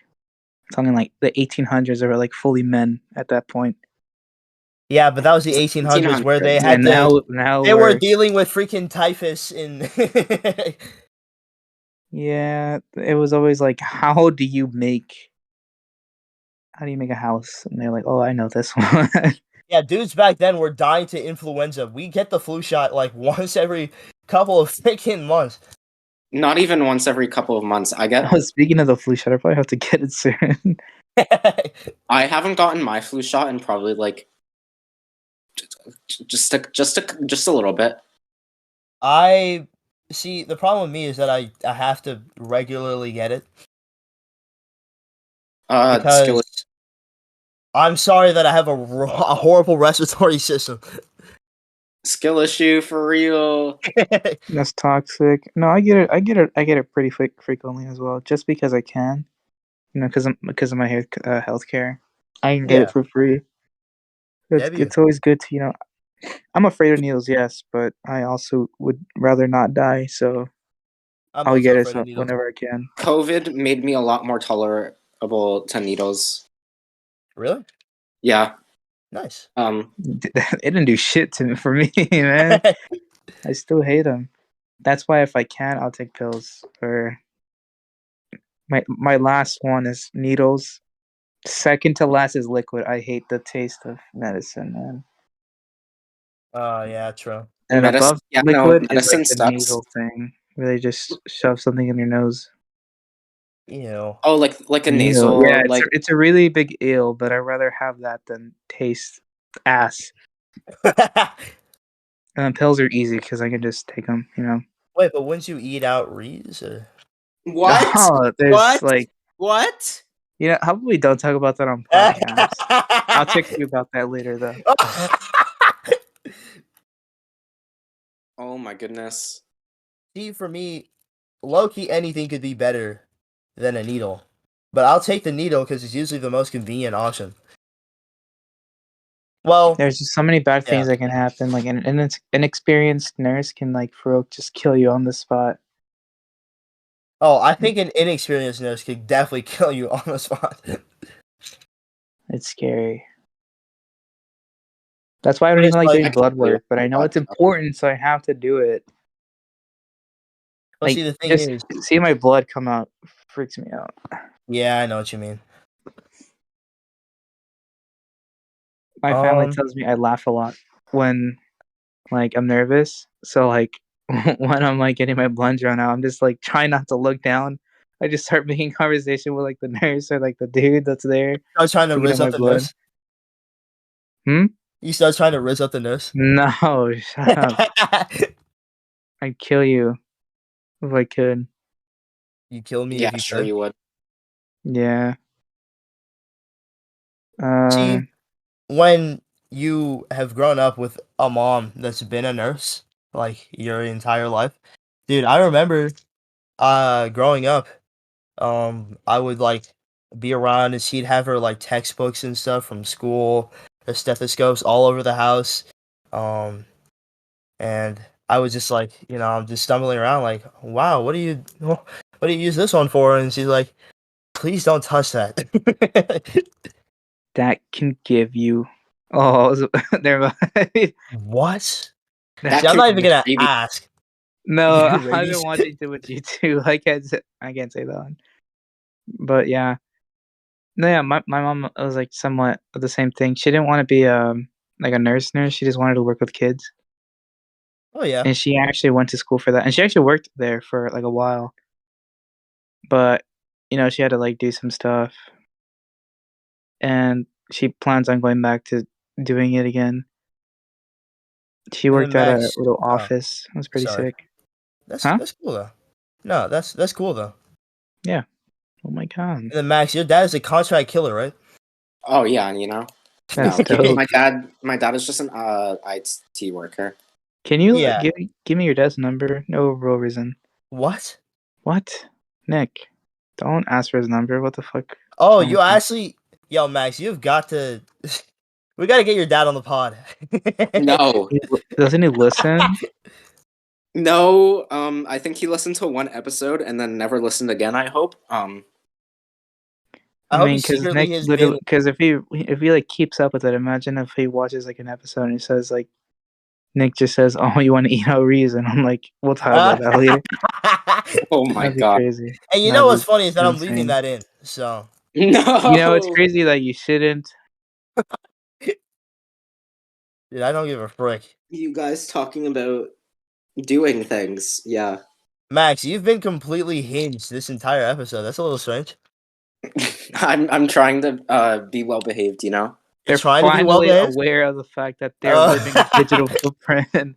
talking like the 1800s, they were like fully men at that point. yeah, but that was the 1800s where they 1800s. had And to. now They were we're dealing with freaking typhus in. yeah. It was always like, how do you make a house? And they're like, oh, I know this one. Yeah, dudes back then were dying to influenza. We get the flu shot like once every couple of freaking months. Not even once every couple of months. I get. Oh, speaking of the flu shot, I probably have to get it soon. I haven't gotten my flu shot in probably like just a little bit. I see. The problem with me is that I have to regularly get it Skill. because I'm sorry that I have a horrible respiratory system. Skill issue for real. That's toxic. No, I get it. I get it pretty frequently as well, just because I can. Because of my healthcare, I can get Yeah. it for free. It's always good to. I'm afraid of needles, yes, but I also would rather not die, so I'm I'll also get it afraid of needles. whenever I can. COVID made me a lot more tolerable to needles. Really? Yeah. Nice. It didn't do shit for me, man. I still hate them. That's why if I can, I'll take pills. Or my last one is needles. Second to last is liquid. I hate the taste of medicine, man. Yeah, true. And Medicine- above yeah, no, liquid is medicine like the sucks. nasal thing, where they just shove something in your nose. Ew. Oh, like a Ew. nasal. Yeah, like it's a really big ill, but I'd rather have that than taste ass. And pills are easy because I can just take them. Wait, but once you eat out Reese, or what? Oh, there's What? like, What? how about we don't talk about that on podcast? I'll text you about that later, though. Oh my goodness. See, for me, low-key, anything could be better than a needle. But I'll take the needle because it's usually the most convenient option. Well, There's just so many bad things Yeah. that can happen. Like an inexperienced nurse can just kill you on the spot. I think an inexperienced nurse could definitely kill you on the spot. It's scary. That's why I don't But even it's like like- doing blood work, but I know it's important, so I have to do it. Well, Like, see, the thing just is, seeing my blood come out freaks me out. yeah, I know what you mean. My family tells me I laugh a lot when, I'm nervous. So, when I'm, getting my blood drawn out, I'm just, trying not to look down. I just start making conversation with, the nurse or, the dude that's there. I was trying to to get riz my up the blood. nurse. Hmm? You start trying to riz up the nurse? No, shut up. I'd kill you if I could. You kill me Yeah, if you sure could. you would. Yeah. See, when you have grown up with a mom that's been a nurse like your entire life, dude, I remember growing up, I would be around and she'd have her textbooks and stuff from school, the stethoscopes all over the house, and I was just I'm just stumbling around wow, what do you use this one for? And she's like, please don't touch that. that can give you. Oh, never mind. What? That See, I'm can not even give gonna you- ask. No, You I've rabies? been watching too much YouTube. I can't say that one. But yeah. No, yeah, my mom was like somewhat of the same thing. She didn't want to be like a nurse. She just wanted to work with kids. Oh yeah. And she actually went to school for that. And she actually worked there for like a while. But she had to like do some stuff. And she plans on going back to doing it again. She And then worked at a Max. little Oh, office. It was pretty sorry. sick. That's Huh? that's cool though. No, that's cool though. Yeah. Oh my god. And then Max, your dad is a contract killer, right? Oh yeah, you know. That's No, dope. my dad is just an IT worker. Can you Yeah. give me your dad's number? No real reason. What? What? Nick, don't ask for his number. What the fuck? Oh, What's wrong you with you? actually, yo, Max, you've got to. We got to get your dad on the pod. No, Doesn't he listen? no. I think he listened to one episode and then never listened again. I hope. I I hope he mean, because secretly Nick has literally, been. because if he like keeps up with it, imagine if he watches like an episode and he says like Nick just says, "Oh, you want to eat reason?" I'm like, we'll talk about that later. Oh my That'd be god. And you know That'd what's be funny is that I'm leaving insane. that in. So, It's No. crazy that you shouldn't. dude, I don't give a frick. You guys talking about doing things? Yeah. Max, you've been completely hinged this entire episode. That's a little strange. I'm trying to be well behaved. You know. You're They're trying to be well finally behaved. aware of the fact that they're leaving a digital footprint.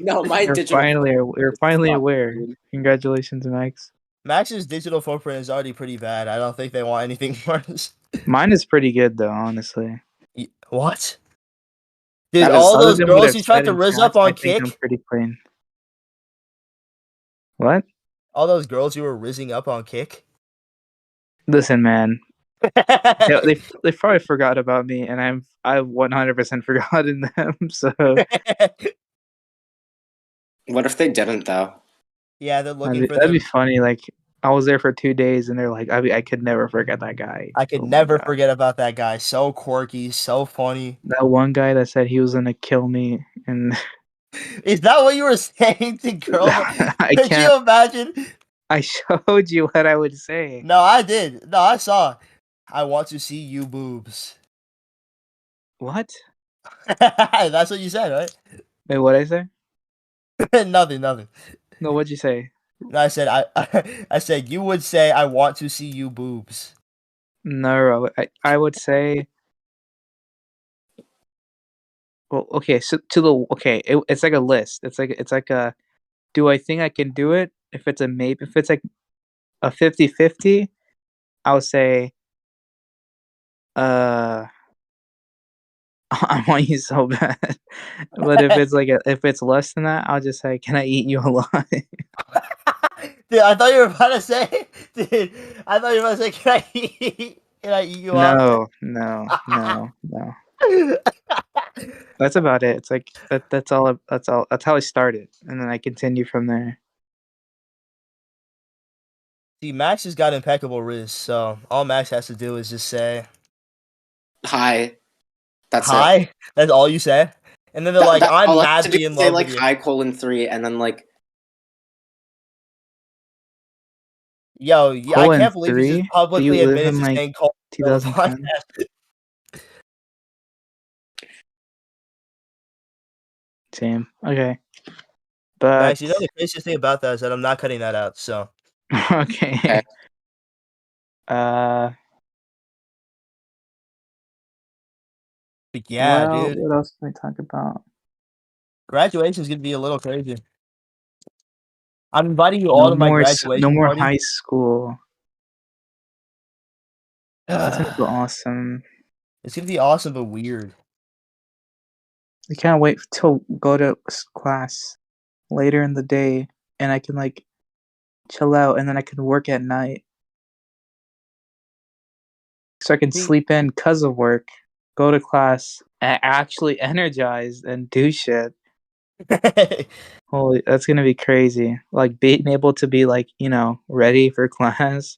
No, my digital. They're finally Fuck, aware. dude. Congratulations, Max. Max's digital footprint is already pretty bad. I don't think they want anything worse. Mine is pretty good though, honestly. What? Dude, That is all Other those than what girls I've you tried said to in riz up chats, I on think I'm Kick, pretty clean. What? all those girls you were rizzing up on Kick. Listen, man. They probably forgot about me, and I've 100% forgotten them. So What if they didn't though? Yeah, they're looking for that'd be them. funny. Like I was there for 2 days, and they're like, I could never forget that guy. I could Oh my never god, forget about that guy. So quirky, so funny. that one guy that said he was gonna kill me, and Is that what you were saying to girls? I Could can't. you imagine? I showed you what I would say. No, I did. No, I saw. I want to see you boobs. What? That's what you said, right? Wait, what I say? Nothing, nothing. No, what'd you say? No, I said I said you would say I want to see you boobs. No, I would say. Well, okay, so it's like a list. It's like a. Do I think I can do it? If it's a maybe, if it's like a 50-50, I'll say, uh, I want you so bad. But if it's less than that, I'll just say, can I eat you alive? Dude, I thought you were about to say, dude. I thought you were about to say, can I eat you up? No. That's about it. It's like that. That's all. That's all. That's how I started, and then I continue from there. See, Max has got impeccable riz, so all Max has to do is just say Hi. That's it. hi. That's all you say, and then they're like, That's "I'm all I have to do madly in is say love like with you." hi :3 and then like Yo, yeah, I can't believe he's just 3? Do publicly you live admitted in to like saying "call" on the 2010? podcast. Same. Okay. But Max, you know the craziest thing about that is that I'm not cutting that out. So okay. Uh. but yeah, Well, dude, what else can we talk about? graduation's gonna be a little crazy. I'm inviting you all to my No graduation more party. high school. That's gonna be awesome. It's gonna be awesome but weird. I can't wait to go to class later in the day, and I can like chill out, and then I can work at night, so I can See, sleep in because of work, go to class, actually energized and do shit. Holy, that's gonna be crazy. Like being able to be like, ready for class.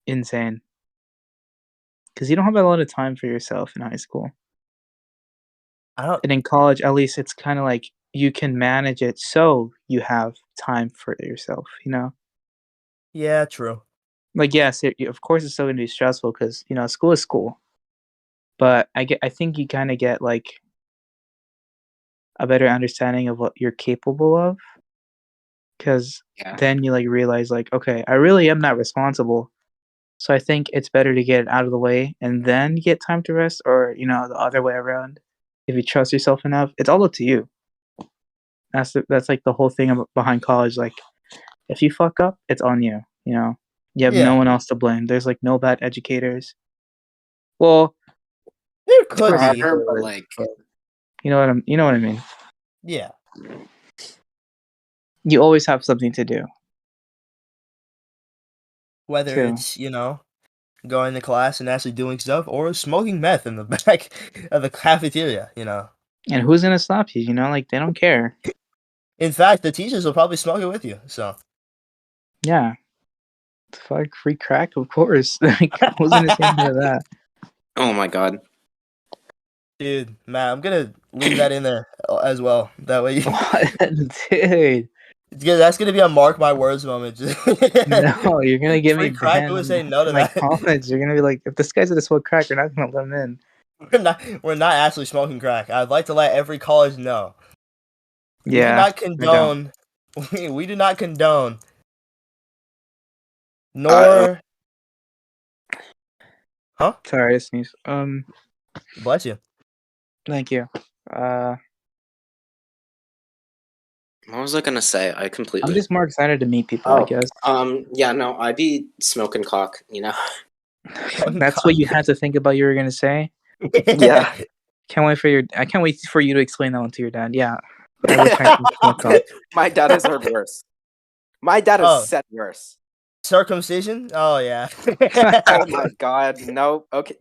Insane. Because you don't have a lot of time for yourself in high school. I don't. And in college, at least it's kind of like, you can manage it so you have time for yourself. Yeah, true. Like yes, of course it's still gonna be stressful because school is school. But I think you kind of get like a better understanding of what you're capable of, because Yeah. then you like realize like, okay, I really am not responsible. So I think it's better to get it out of the way and then get time to rest, or the other way around. If you trust yourself enough, it's all up to you. That's like the whole thing behind college. Like, if you fuck up, it's on you. You have no Yeah. one else to blame. There's like no bad educators. Well, There of could course be. However, there but is, like, but you know what I mean. Yeah. You always have something to do Whether too. it's, going to class and actually doing stuff or smoking meth in the back of the cafeteria, And who's gonna stop you? Like they don't care. In fact, the teachers will probably smoke it with you. So, Yeah, fuck free crack, of course. Like who's gonna say no to that? oh my god. dude, Matt, I'm gonna leave that in there as well. That way, Dude, because that's gonna be a mark my words moment. no, you're gonna get me Free crack. Who banned would on say no to my that? comments. You're gonna be like, if this guy's gonna smoke crack, you're not gonna let him in. We're not actually smoking crack. I'd like to let every college know. We do Yeah, not I don't. condone. We do not condone. Nor, huh? Sorry, I sneeze. Bless you. Thank you. What was I gonna say? I I'm completely. just more excited to meet people, I guess. Yeah, no, I'd be smoking cock, That's what you had to think about you were gonna say. Yeah. I can't wait for you to explain that one to your dad. Yeah, I wish I could smoke up. My dad has heard worse. My dad has Oh. said worse. Circumcision? Oh yeah. Oh my god, no. Okay.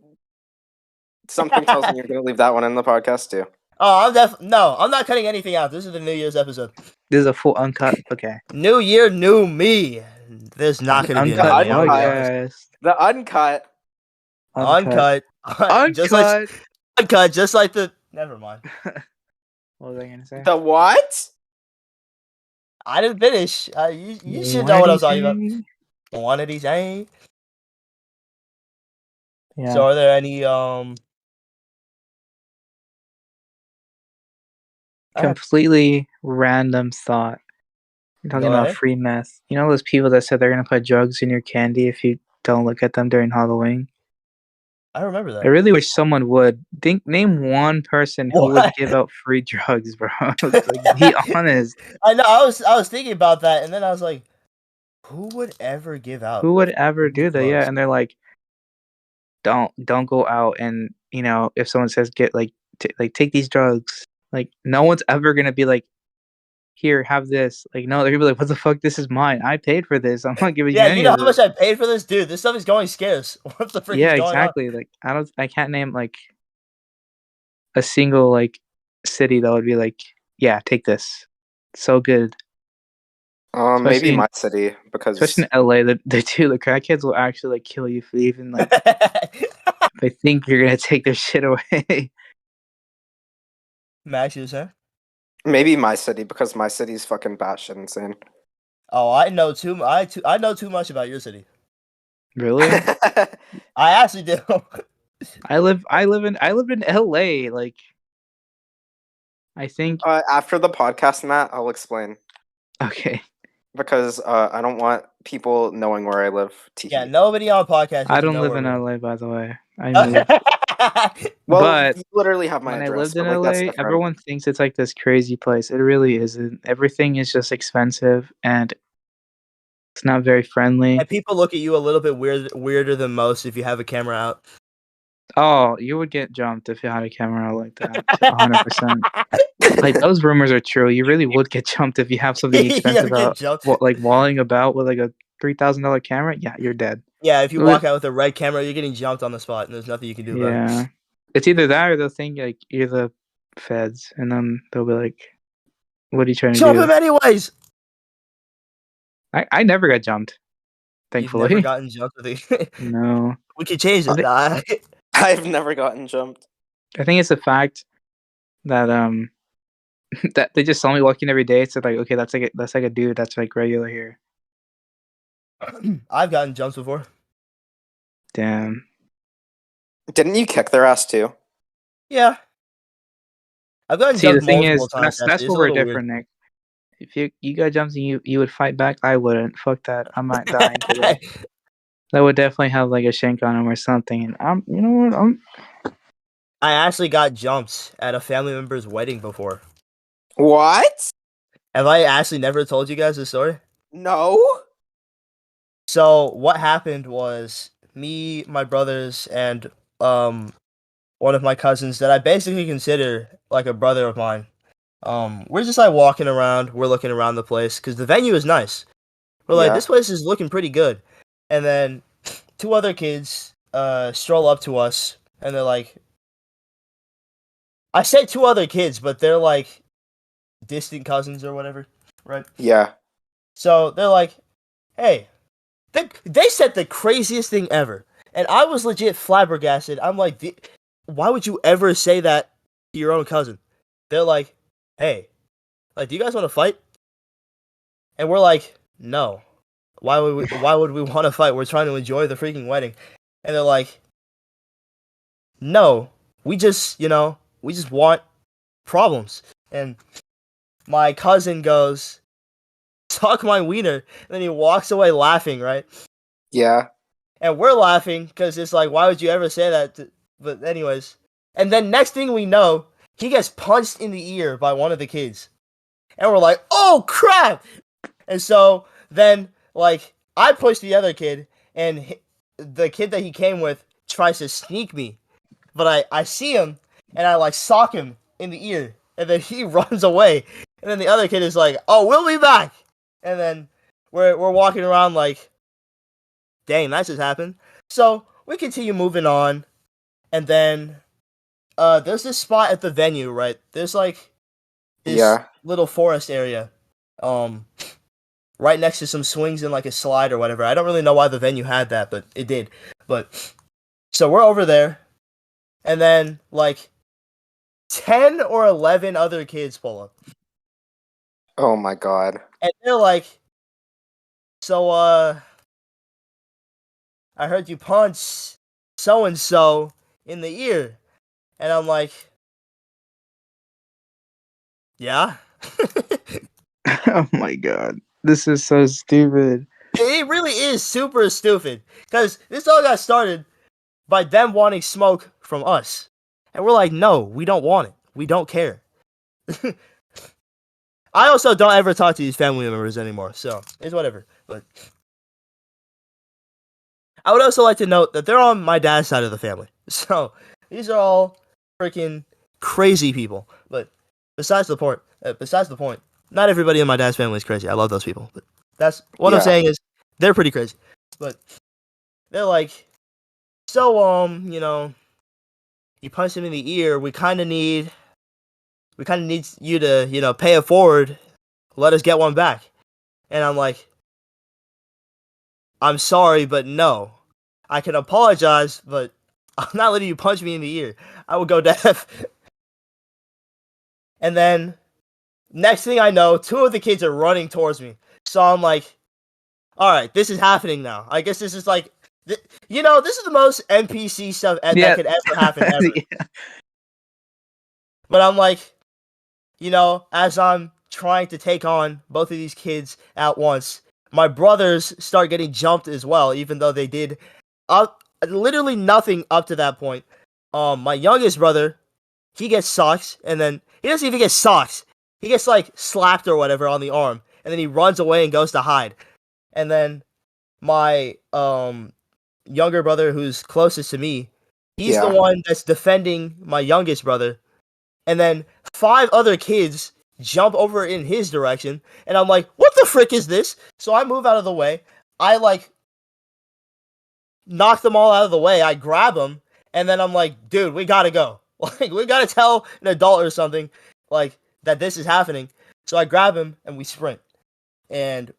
Something tells me you're gonna leave that one in the podcast too. Oh, I'm not cutting anything out. This is the New Year's episode. This is a full uncut. Okay. New year, new me. There's not going to be Uncut another New Year episode. podcast. The uncut. Uncut. Uncut. Uncut, just like the. Never mind. What was I gonna say? The what? I didn't finish. You should know what I was talking about. One of these ain't. Yeah. So, are there any completely random thought? You're talking Go about ahead. free meth. You know those people that said they're gonna put drugs in your candy if you don't look at them during Halloween? I remember that. I really wish someone would name one person who would give out free drugs, bro. Like, be honest. I know. I was thinking about that, and then I was like, who would ever give out? Who would ever do that? drugs? Yeah, and they're like, don't go out, and if someone says get take these drugs, like no one's ever gonna be like, here, have this. Like, no, they're gonna be like, what the fuck? This is mine. I paid for this. I'm not giving you any you know of how this. much I paid for this, dude. This stuff is going scarce. What the freak is going exactly. on? Like, I can't name like a single like city that would be like, yeah, take this. So good. Maybe my city, because especially in LA, the crackheads will actually like kill you for even like they think you're gonna take their shit away. Max, you saying? maybe my city, because my city's fucking batshit insane. Oh, I know too. I know too much about your city. Really? I actually do. I live in LA. Like, I think. After the podcast, Matt, I'll explain. Okay. Because I don't want people knowing where I live. Yeah, nobody on podcast. I don't live in LA, by the way. I moved. Well, but you literally have my when address. I lived in but, like, LA, everyone thinks it's like this crazy place. It really isn't. Everything is just expensive and it's not very friendly. And people look at you a little bit weirder than most if you have a camera out. Oh, you would get jumped if you had a camera out like that. 100%. Like, those rumors are true. You really would get jumped if you have something expensive out, like walling about with like a $3,000 camera. Yeah, you're dead. Yeah, if you walk out with a red camera, you're getting jumped on the spot, and there's nothing you can do about it. Yeah, it's either that or they'll think like you're the feds, and then they'll be like, "What are you trying to do?" Jump him anyways. I never got jumped. Thankfully, you've never gotten jumped with it. No, we could change that. I've never gotten jumped. I think it's the fact that that they just saw me walking every day. So like, okay, that's like a dude that's like regular here. I've gotten jumps before. Damn. Didn't you kick their ass too? Yeah. I've gotten See, the jumped thing multiple is, times. that's Actually, it's where a we're little weird. different, Nick. If you got jumps and you would fight back, I wouldn't. Fuck that. I'm not dying today. I would definitely have like a shank on him or something. And you know what? I actually got jumps at a family member's wedding before. What? Have I actually never told you guys this story? No. So what happened was me, my brothers, and one of my cousins that I basically consider like a brother of mine. We're just like walking around, we're looking around the place because the venue is nice. We're like, Yeah. this place is looking pretty good. And then two other kids stroll up to us and they're like, I say two other kids, but they're like distant cousins or whatever, right? Yeah. So they're like, hey, they said the craziest thing ever. And I was legit flabbergasted. I'm like, why would you ever say that to your own cousin? They're like, hey, like, do you guys want to fight? And we're like, no. Why would we want to fight? We're trying to enjoy the freaking wedding. And they're like, no, we just want problems. And my cousin goes, suck my wiener. And then he walks away laughing, right? Yeah. And we're laughing because it's like, why would you ever say that? But anyways. And then next thing we know, he gets punched in the ear by one of the kids. And we're like, oh crap! And so then, like, I push the other kid, and the kid that he came with tries to sneak me. But I see him, and I, like, sock him in the ear. And then he runs away. And then the other kid is like, oh, we'll be back! And then we're walking around like, dang, that just happened. So we continue moving on. And then there's this spot at the venue, right? There's, like, this little forest area. Right next to some swings and like a slide or whatever. I don't really know why the venue had that, but it did. But so we're over there, and then like 10 or 11 other kids pull up. Oh my god. And they're like, so I heard you punch so and so in the ear. And I'm like, yeah. Oh my god. This is so stupid. It really is super stupid. Because this all got started by them wanting smoke from us. And we're like, no, we don't want it. We don't care. I also don't ever talk to these family members anymore, so it's whatever. But I would also like to note that they're on my dad's side of the family. So these are all freaking crazy people. But besides the point, not everybody in my dad's family is crazy. I love those people. But that's what I'm saying is they're pretty crazy. But they're like, so you punch him in the ear. We kind of need you to pay it forward. Let us get one back. And I'm like, I'm sorry, but no. I can apologize, but I'm not letting you punch me in the ear. I will go deaf. And then, next thing I know, two of the kids are running towards me. So I'm like, alright, this is happening now. I guess this is like, this is the most NPC stuff that could ever happen ever. Yeah. But I'm like, as I'm trying to take on both of these kids at once, my brothers start getting jumped as well, even though they did literally nothing up to that point. My youngest brother, he gets socked, and then he doesn't even get socked. He gets like slapped or whatever on the arm, and then he runs away and goes to hide. And then my younger brother, who's closest to me, he's the one that's defending my youngest brother. And then 5 other kids jump over in his direction, and I'm like, what the frick is this? So I move out of the way. I like knock them all out of the way. I grab them, and then I'm like, dude, we gotta go. Like, we gotta tell an adult or something like that this is happening. So I grab him and we sprint, and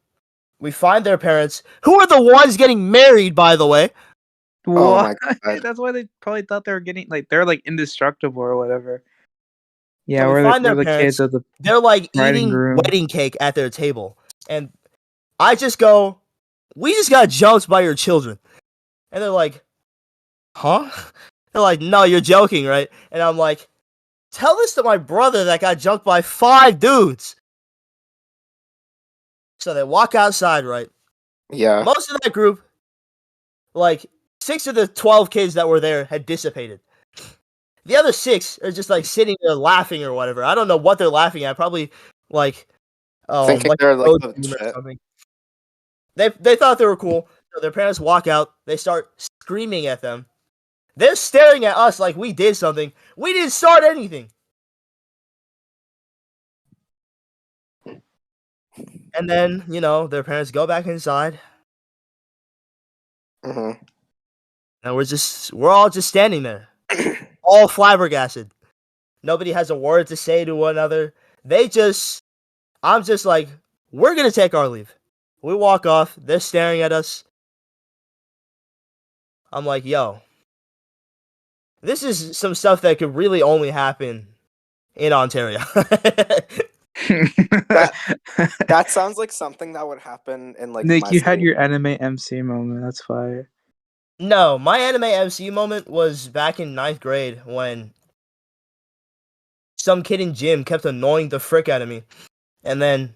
we find their parents, who are the ones getting married, by the way. What? Oh my god. That's why they probably thought they were getting like they're like indestructible or whatever. Yeah, So we we're find we're their the parents. kids of the They're like bride and eating groom. wedding cake at their table, and I just go, "We just got jumped by your children," and they're like, "Huh?" They're like, "No, you're joking, right?" And I'm like, "Tell this to my brother that got jumped by 5 dudes." So they walk outside, right? Yeah. Most of that group, like 6 of the 12 kids that were there, had dissipated. The other 6 are just like sitting there laughing or whatever. I don't know what they're laughing at. Probably like Thinking like they're like road the humor or shit. something. They thought they were cool. So their parents walk out. They start screaming at them. They're staring at us like we did something. We didn't start anything. And then, their parents go back inside, Mm-hmm. and we're all just standing there, all flabbergasted. Nobody has a word to say to one another. I'm just like, we're gonna take our leave. We walk off. They're staring at us. I'm like, yo, this is some stuff that could really only happen in Ontario. That sounds like something that would happen in like Nick, my you had state. your anime MC moment. That's fire. No, my anime MC moment was back in 9th grade when some kid in gym kept annoying the frick out of me. And then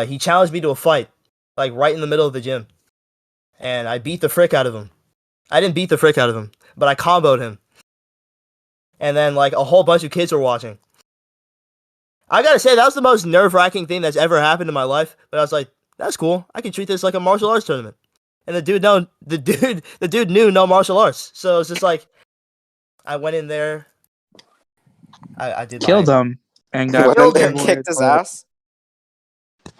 he challenged me to a fight, like right in the middle of the gym. And I beat the frick out of him. I didn't beat the frick out of him, but I comboed him. And then like a whole bunch of kids were watching. I gotta say that was the most nerve-wracking thing that's ever happened in my life. But I was like, that's cool. I can treat this like a martial arts tournament. And the dude knew no martial arts. So it's just like I went in there. I did Killed my. him and got Killed him. Kicked his toilet. ass.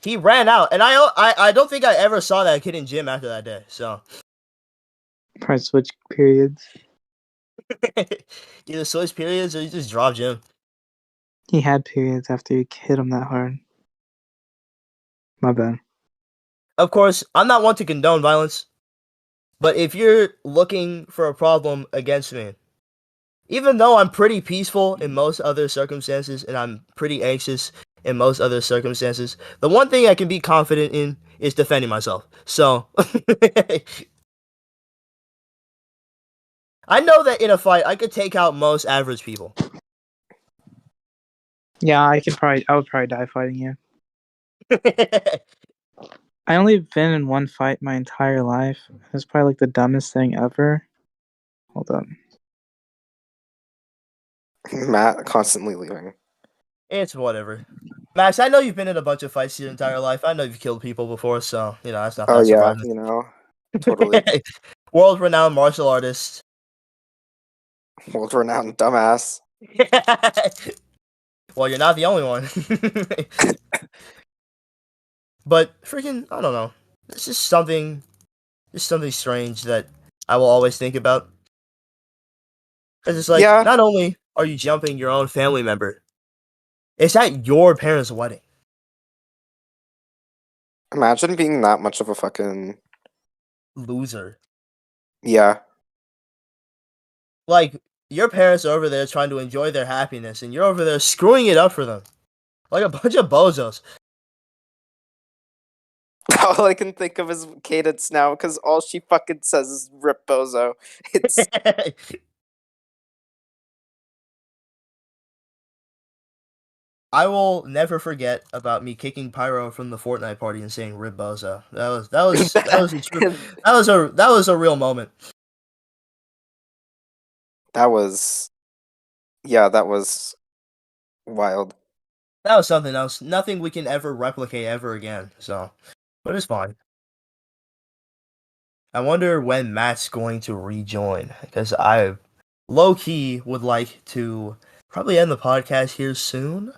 He ran out, and I don't think I ever saw that kid in gym after that day. So Probably switch periods. either switch periods or you just drop gym. He had periods after you hit him that hard. My bad. Of course, I'm not one to condone violence, but if you're looking for a problem against me, even though I'm pretty peaceful in most other circumstances and I'm pretty anxious in most other circumstances, the one thing I can be confident in is defending myself. So I know that in a fight I could take out most average people. Yeah, I would probably die fighting you. I only been in one fight my entire life. It's probably like the dumbest thing ever. Hold on. Matt constantly leaving. It's whatever. Max, I know you've been in a bunch of fights your entire life. I know you've killed people before, so, that's not Oh that yeah, surprising. totally. World-renowned martial artist. World-renowned dumbass. Well, you're not the only one. But freaking, I don't know. It's just something strange that I will always think about. Because it's like, Yeah. not only are you jumping your own family member, it's at your parents' wedding. Imagine being that much of a fucking Loser. yeah. Like, your parents are over there trying to enjoy their happiness, and you're over there screwing it up for them. Like a bunch of bozos. All I can think of is Cadence now, because all she fucking says is "rip bozo." It's I will never forget about me kicking Pyro from the Fortnite party and saying "Rib Bozo." That was a real moment. that was that was wild. That was something else. Nothing we can ever replicate ever again. So, but it's fine. I wonder when Matt's going to rejoin because I low key would like to probably end the podcast here soon.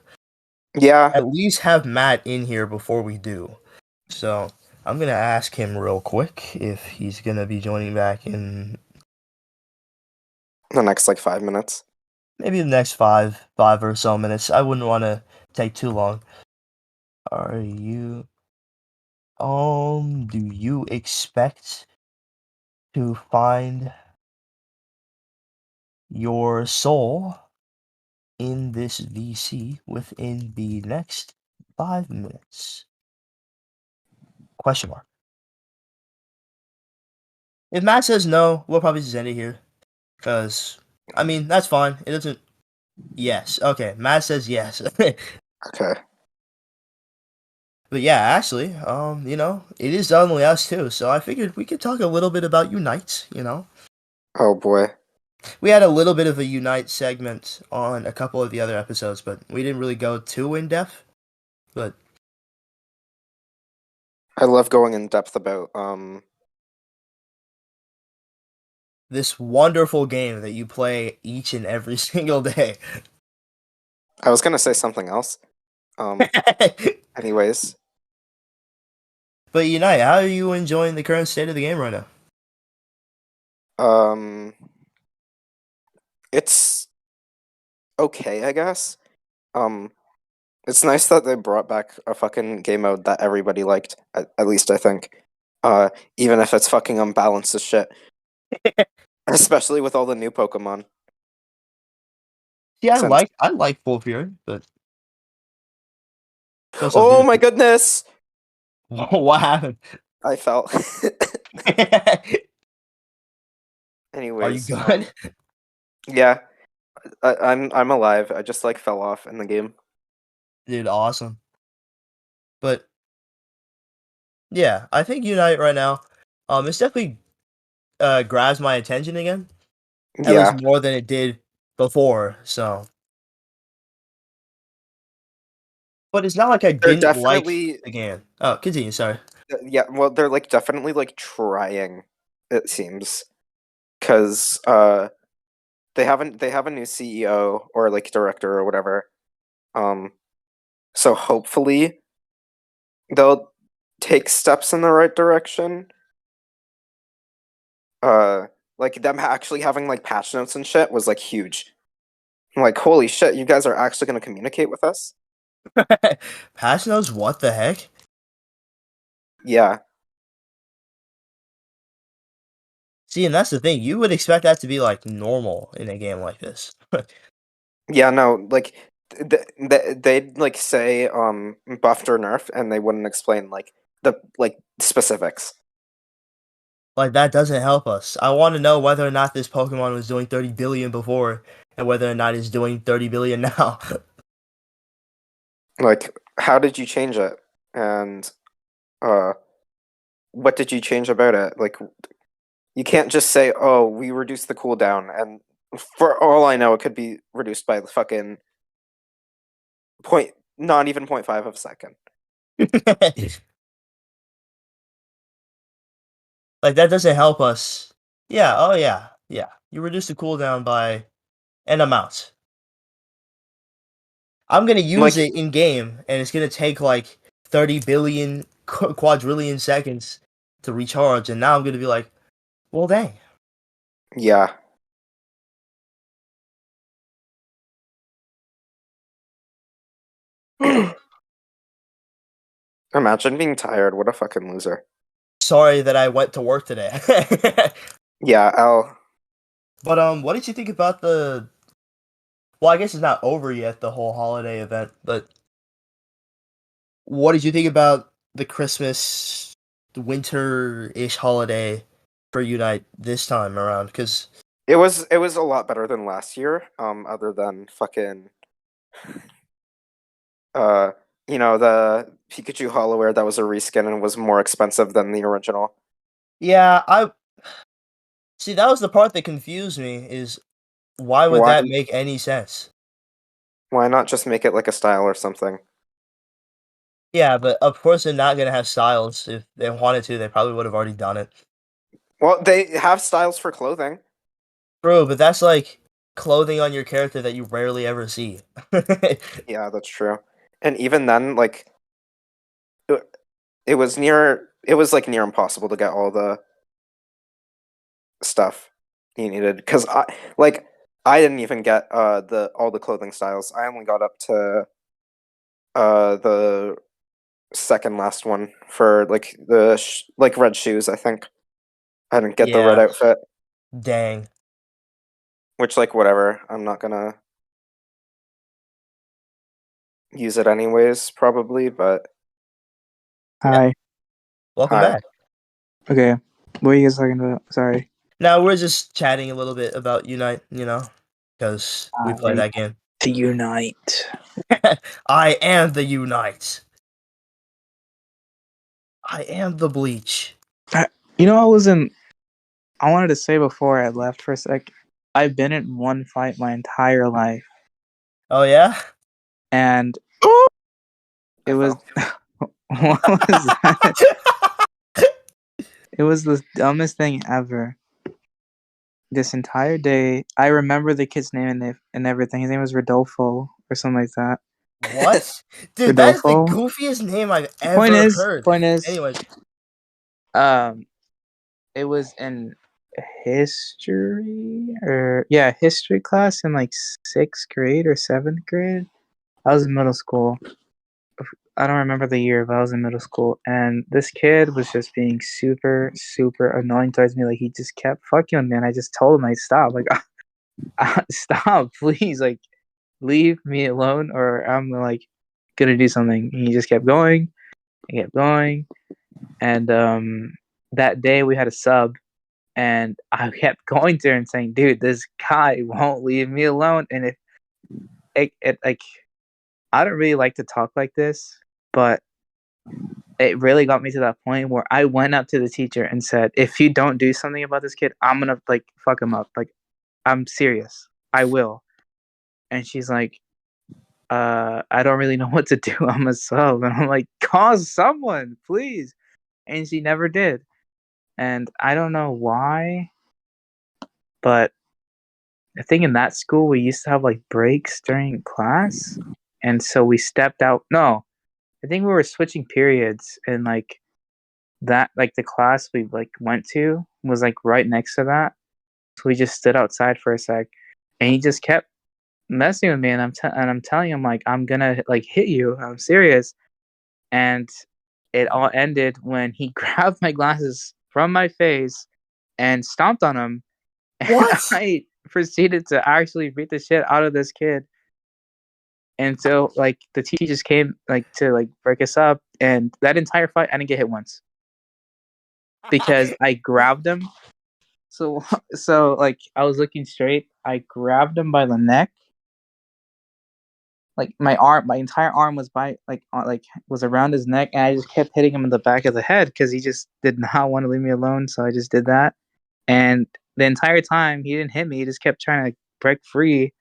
Yeah. At least have Matt in here before we do. So I'm gonna ask him real quick if he's gonna be joining back in The next like 5 minutes. maybe the next five or so minutes. I wouldn't want to take too long. Are you? Do you expect to find your soul in this VC within the next 5 minutes? Question mark. If Matt says no, we'll probably just end it here. Because, I mean, that's fine. It doesn't. Yes. Okay. Matt says yes. Okay. But yeah, actually, it is only us too. So I figured we could talk a little bit about Unite, Oh boy. We had a little bit of a Unite segment on a couple of the other episodes, but we didn't really go too in depth. But I love going in depth about this wonderful game that you play each and every single day. I was gonna say something else. Anyways. But Unite, how are you enjoying the current state of the game right now? It's okay, I guess. It's nice that they brought back a fucking game mode that everybody liked, at least I think. Even if it's fucking unbalanced as shit. Especially with all the new Pokemon. Yeah, Since I like Full Fury, but it's also oh my beautiful. goodness! What happened? I fell. Are you Anyways, good? yeah, I'm alive. I just like fell off in the game. Dude, awesome. But yeah, I think Unite right now, it's definitely grabs my attention again. At least Yeah, more than it did before, so. But it's not like I they're didn't like definitely the game. Oh, continue, sorry. yeah. Well, they're like definitely like trying. It seems because they have a new CEO or like director or whatever. So hopefully they'll take steps in the right direction. Like them actually having like patch notes and shit was like huge. I'm like, holy shit, you guys are actually gonna communicate with us? Patch notes, what the heck? Yeah, See, and that's the thing. You would expect that to be like normal in a game like this. yeah, no, like they'd like say buffed or nerfed, and they wouldn't explain like the like specifics. Like that doesn't help us. I want to know whether or not this Pokemon was doing 30 billion before and whether or not it's doing 30 billion now. Like, how did you change it? And uh, what did you change about it? Like, you can't just say, "Oh, we reduced the cooldown," and for all I know, it could be reduced by the fucking point, not even 0.5 of a second. Like that doesn't help us. Yeah, oh yeah. Yeah. You reduce the cooldown by an amount. I'm gonna use Like, it in game, and it's gonna take like 30 billion quadrillion seconds to recharge, and now I'm gonna be like, well, dang. yeah, imagine being tired. What a fucking loser. Sorry that I went to work today. Yeah, I'll. But what did you think about the? Well, I guess it's not over yet, the whole holiday event. But what did you think about the Christmas, winter-ish holiday for Unite this time around? Because It was a lot better than last year. Other than fucking uh, the Pikachu Hollowware that was a reskin and was more expensive than the original. yeah, I see that was the part that confused me. Is why would Why? that make any sense? Why not just make it like a style or something? Yeah, but of course they're not gonna have styles. If they wanted to, they probably would have already done it. Well, they have styles for clothing. Bro, but that's like clothing on your character that you rarely ever see. Yeah, that's true. And even then, like it was like near impossible to get all the stuff you needed because I didn't even get the all the clothing styles. I only got up to the second last one for like the like red shoes. I think I didn't get the red Yeah, outfit, dang. which like whatever. I'm not gonna. use it anyways, probably. But Hi. Welcome Hi. back. Okay. What are you guys talking about? Sorry. Now we're just chatting a little bit about Unite, because we play that game. To unite. I am the Unite. I am the Bleach. You know, I wanted to say before I left for a sec, I've been in one fight my entire life. Oh yeah? And it was what was that? It was the dumbest thing ever. This entire day, I remember the kid's name and everything. His name was Rodolfo or something like that. What? Dude, that is the Rodolfo. goofiest name I've Point ever heard. is, Anyways, it was in history class in like 6th grade or 7th grade. I was in middle school. I don't remember the year, but I was in middle school, and this kid was just being super, super annoying towards me. Like, he just kept fucking with me, and I just told him, stop, like, stop, please, like, leave me alone, or I'm like gonna do something. And he just kept going, and that day we had a sub, and I kept going to her and saying, "Dude, this guy won't leave me alone." And if it like, I don't really like to talk like this, but it really got me to that point where I went up to the teacher and said, "If you don't do something about this kid, I'm gonna like fuck him up. Like, I'm serious. I will." And she's like, I don't really know what to do. I'm a sub." And I'm like, "Call someone, please." And she never did. And I don't know why, but I think in that school we used to have like breaks during class. And so we stepped out. No, I think we were switching periods, and like that, like the class we like went to was like right next to that. So we just stood outside for a sec, and he just kept messing with me, and I'm telling him, like, I'm gonna like hit you. I'm serious. And it all ended when he grabbed my glasses from my face and stomped on them. And what? I proceeded to actually beat the shit out of this kid until like the teachers came like to like break us up. And that entire fight, I didn't get hit once because I grabbed him. So like I was looking straight. I grabbed him by the neck. Like my entire arm was was around his neck, and I just kept hitting him in the back of the head because he just did not want to leave me alone. So I just did that, and the entire time he didn't hit me. He just kept trying to break free,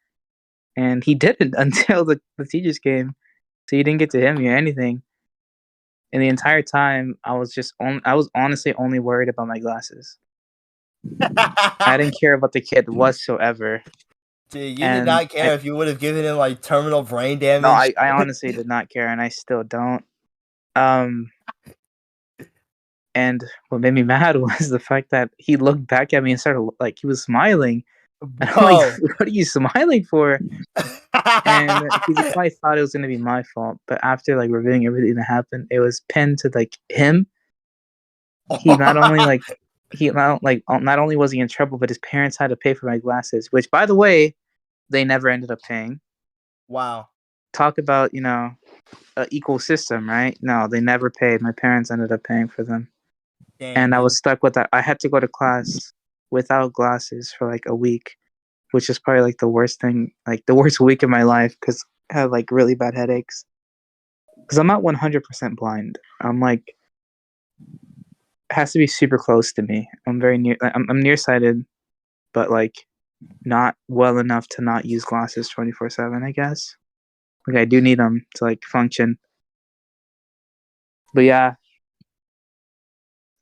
and he didn't until the teachers came. So he didn't get to hit me or anything. And the entire time, I was honestly only worried about my glasses. I didn't care about the kid whatsoever. Dude, you did And not care if you would have given him like terminal brain no, damage. I honestly did not care, and I still don't. Um, and what made me mad was the fact that he looked back at me and started like he was smiling, and I'm like, Bro. "What are you smiling for?" And he probably thought it was gonna be my fault, but after like reviewing everything that happened, it was pinned to like him. He not only like not only was he in trouble, but his parents had to pay for my glasses, which by the way, they never ended up paying. Wow. Talk about an equal system, right? No, they never paid. My parents ended up paying for them, Dang, and I dude. was stuck with that. I had to go to class without glasses for like a week, which is probably like the worst thing, like the worst week of my life, because I had like really bad headaches. Because I'm not 100% blind. I'm like, it has to be super close to me. I'm very near. I'm nearsighted, but like not well enough to not use glasses 24/7. I guess. Like I do need them to like function. But yeah,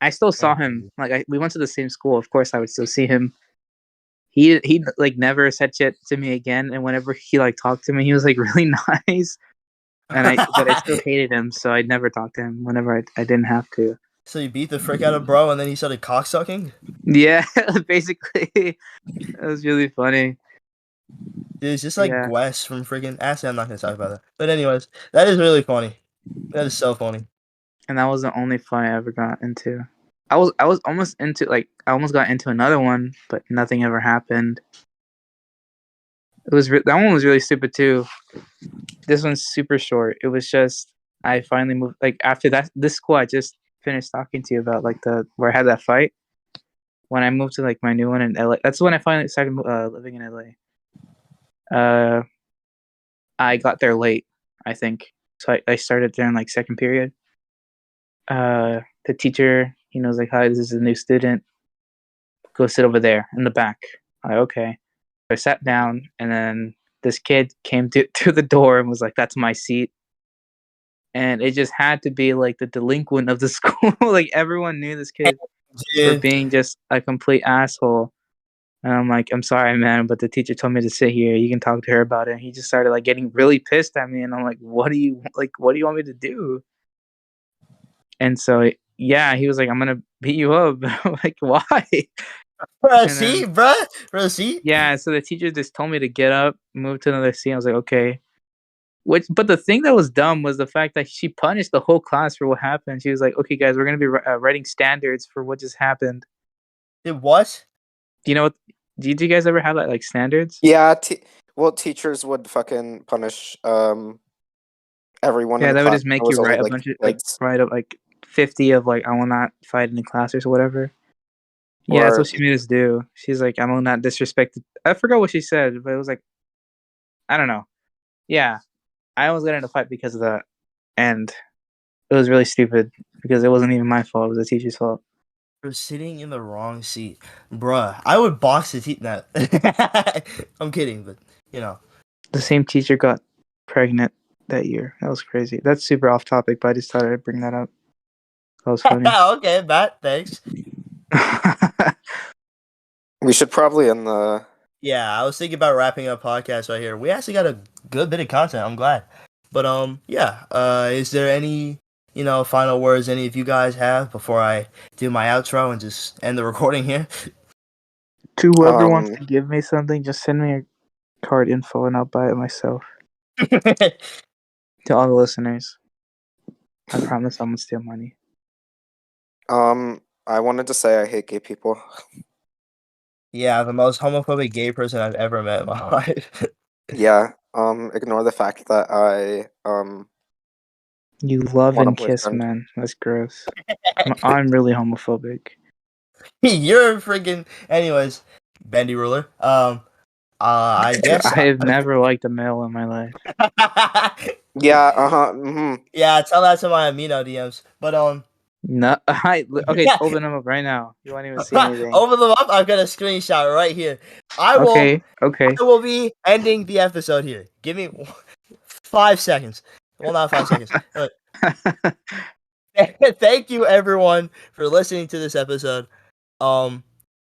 I still saw him. Like we went to the same school. Of course, I would still see him. He like never said shit to me again. And whenever he like talked to me, he was like really nice. But I still hated him, so I'd never talk to him whenever I didn't have to. So you beat the frick out of bro, and then he started cocksucking? Yeah, basically, it was really funny. Dude, it's just like Yeah, Gwes from freaking. Actually, I'm not gonna talk about that. But anyways, that is really funny. That is so funny. and that was the only fight I ever got into. I was almost into like I almost got into another one, but nothing ever happened. That one was really stupid too. This one's super short. It was just I finally moved like after that this school I just finished talking to you about like the where I had that fight. When I moved to like my new one in LA, that's when I finally started living in LA. I got there late, I think. So I started there in like second period. The teacher, he knows like, hi, this is a new student. Go sit over there in the back. I'm like, okay. I sat down, and then this kid came to the door and was like, that's my seat. And it just had to be like the delinquent of the school. Like everyone knew this kid for being just a complete asshole. And I'm like, I'm sorry, man, but the teacher told me to sit here. You can talk to her about it. And he just started like getting really pissed at me, and I'm like, what do you want me to do? And so yeah, he was like, I'm gonna beat you up. I'm like, why? See, bruh, see. Yeah, so the teacher just told me to get up, move to another seat. I was like, okay. But the thing that was dumb was the fact that she punished the whole class for what happened. She was like, okay, guys, we're gonna be writing standards for what just happened. It what? Do you know what? Did you guys ever have that like standards? Yeah, teachers would fucking punish everyone Yeah, in the that would class. just make There was you only, write a like, bunch of kids. write up like 50 of like I will not fight in the class or whatever. Yeah, that's Or what she made us do. She's like, I will not disrespect. I forgot what she said, but it was like, I don't know. Yeah, I almost got in a fight because of that, and it was really stupid because it wasn't even my fault. It was the teacher's fault. For sitting in the wrong seat, bruh. I would box the teeth. No, I'm kidding, but you know. The same teacher got pregnant that year. That was crazy. That's super off topic, but I just thought I'd bring that up. That was funny. Okay, Matt. Thanks. we should probably end the. Yeah, I was thinking about wrapping up podcast right here. We actually got a good bit of content. I'm glad. But yeah. Is there any final words any of you guys have before I do my outro and just end the recording here? To whoever wants to give me something, just send me a card info and I'll buy it myself. To all the listeners, I promise I'm gonna steal money. I wanted to say I hate gay people. Yeah, the most homophobic gay person I've ever met in my life. Yeah. Ignore the fact that I You love want a and kiss boyfriend. men. That's gross. I'm really homophobic. You're freaking. Anyways, Bendy Ruler. I guess I have never liked a male in my life. Yeah. Mm-hmm. Yeah, tell that to my amino DMs. But No, okay, open them up right now. You won't even see anything. Open them up. I've got a screenshot right here. Okay. I will be ending the episode here. Give me 5 seconds. Well, not 5 seconds. Thank you everyone for listening to this episode.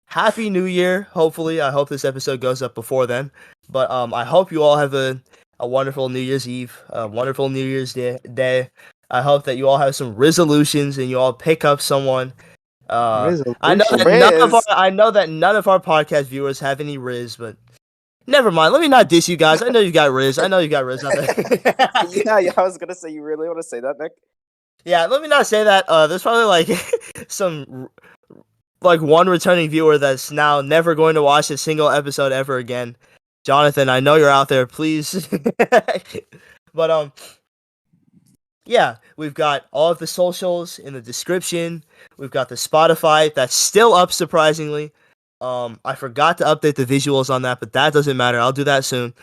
Happy New Year. Hopefully, I hope this episode goes up before then. But I hope you all have a wonderful New Year's Eve, a wonderful New Year's Day. I hope that you all have some resolutions and you all pick up someone. I know that none of our podcast viewers have any Riz, but never mind. Let me not diss you guys. I know you got Riz. I know you got Riz out there. Yeah, I was gonna say, you really want to say that, Nick? Yeah, let me not say that. There's probably like some like one returning viewer that's now never going to watch a single episode ever again. Jonathan, I know you're out there. Please. But yeah, we've got all of the socials in the description. We've got the Spotify that's still up, surprisingly. I forgot to update the visuals on that, but that doesn't matter. I'll do that soon.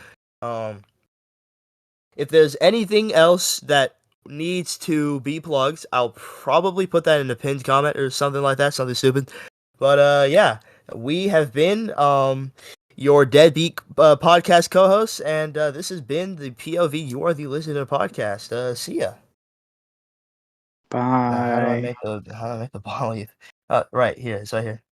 If there's anything else that needs to be plugged, I'll probably put that in a pinned comment or something like that, something stupid. But yeah, we have been your deadbeat podcast co-hosts, and this has been the POV You Are the Listener podcast. See ya. Bye. How do I make the ball? Right here. It's right here.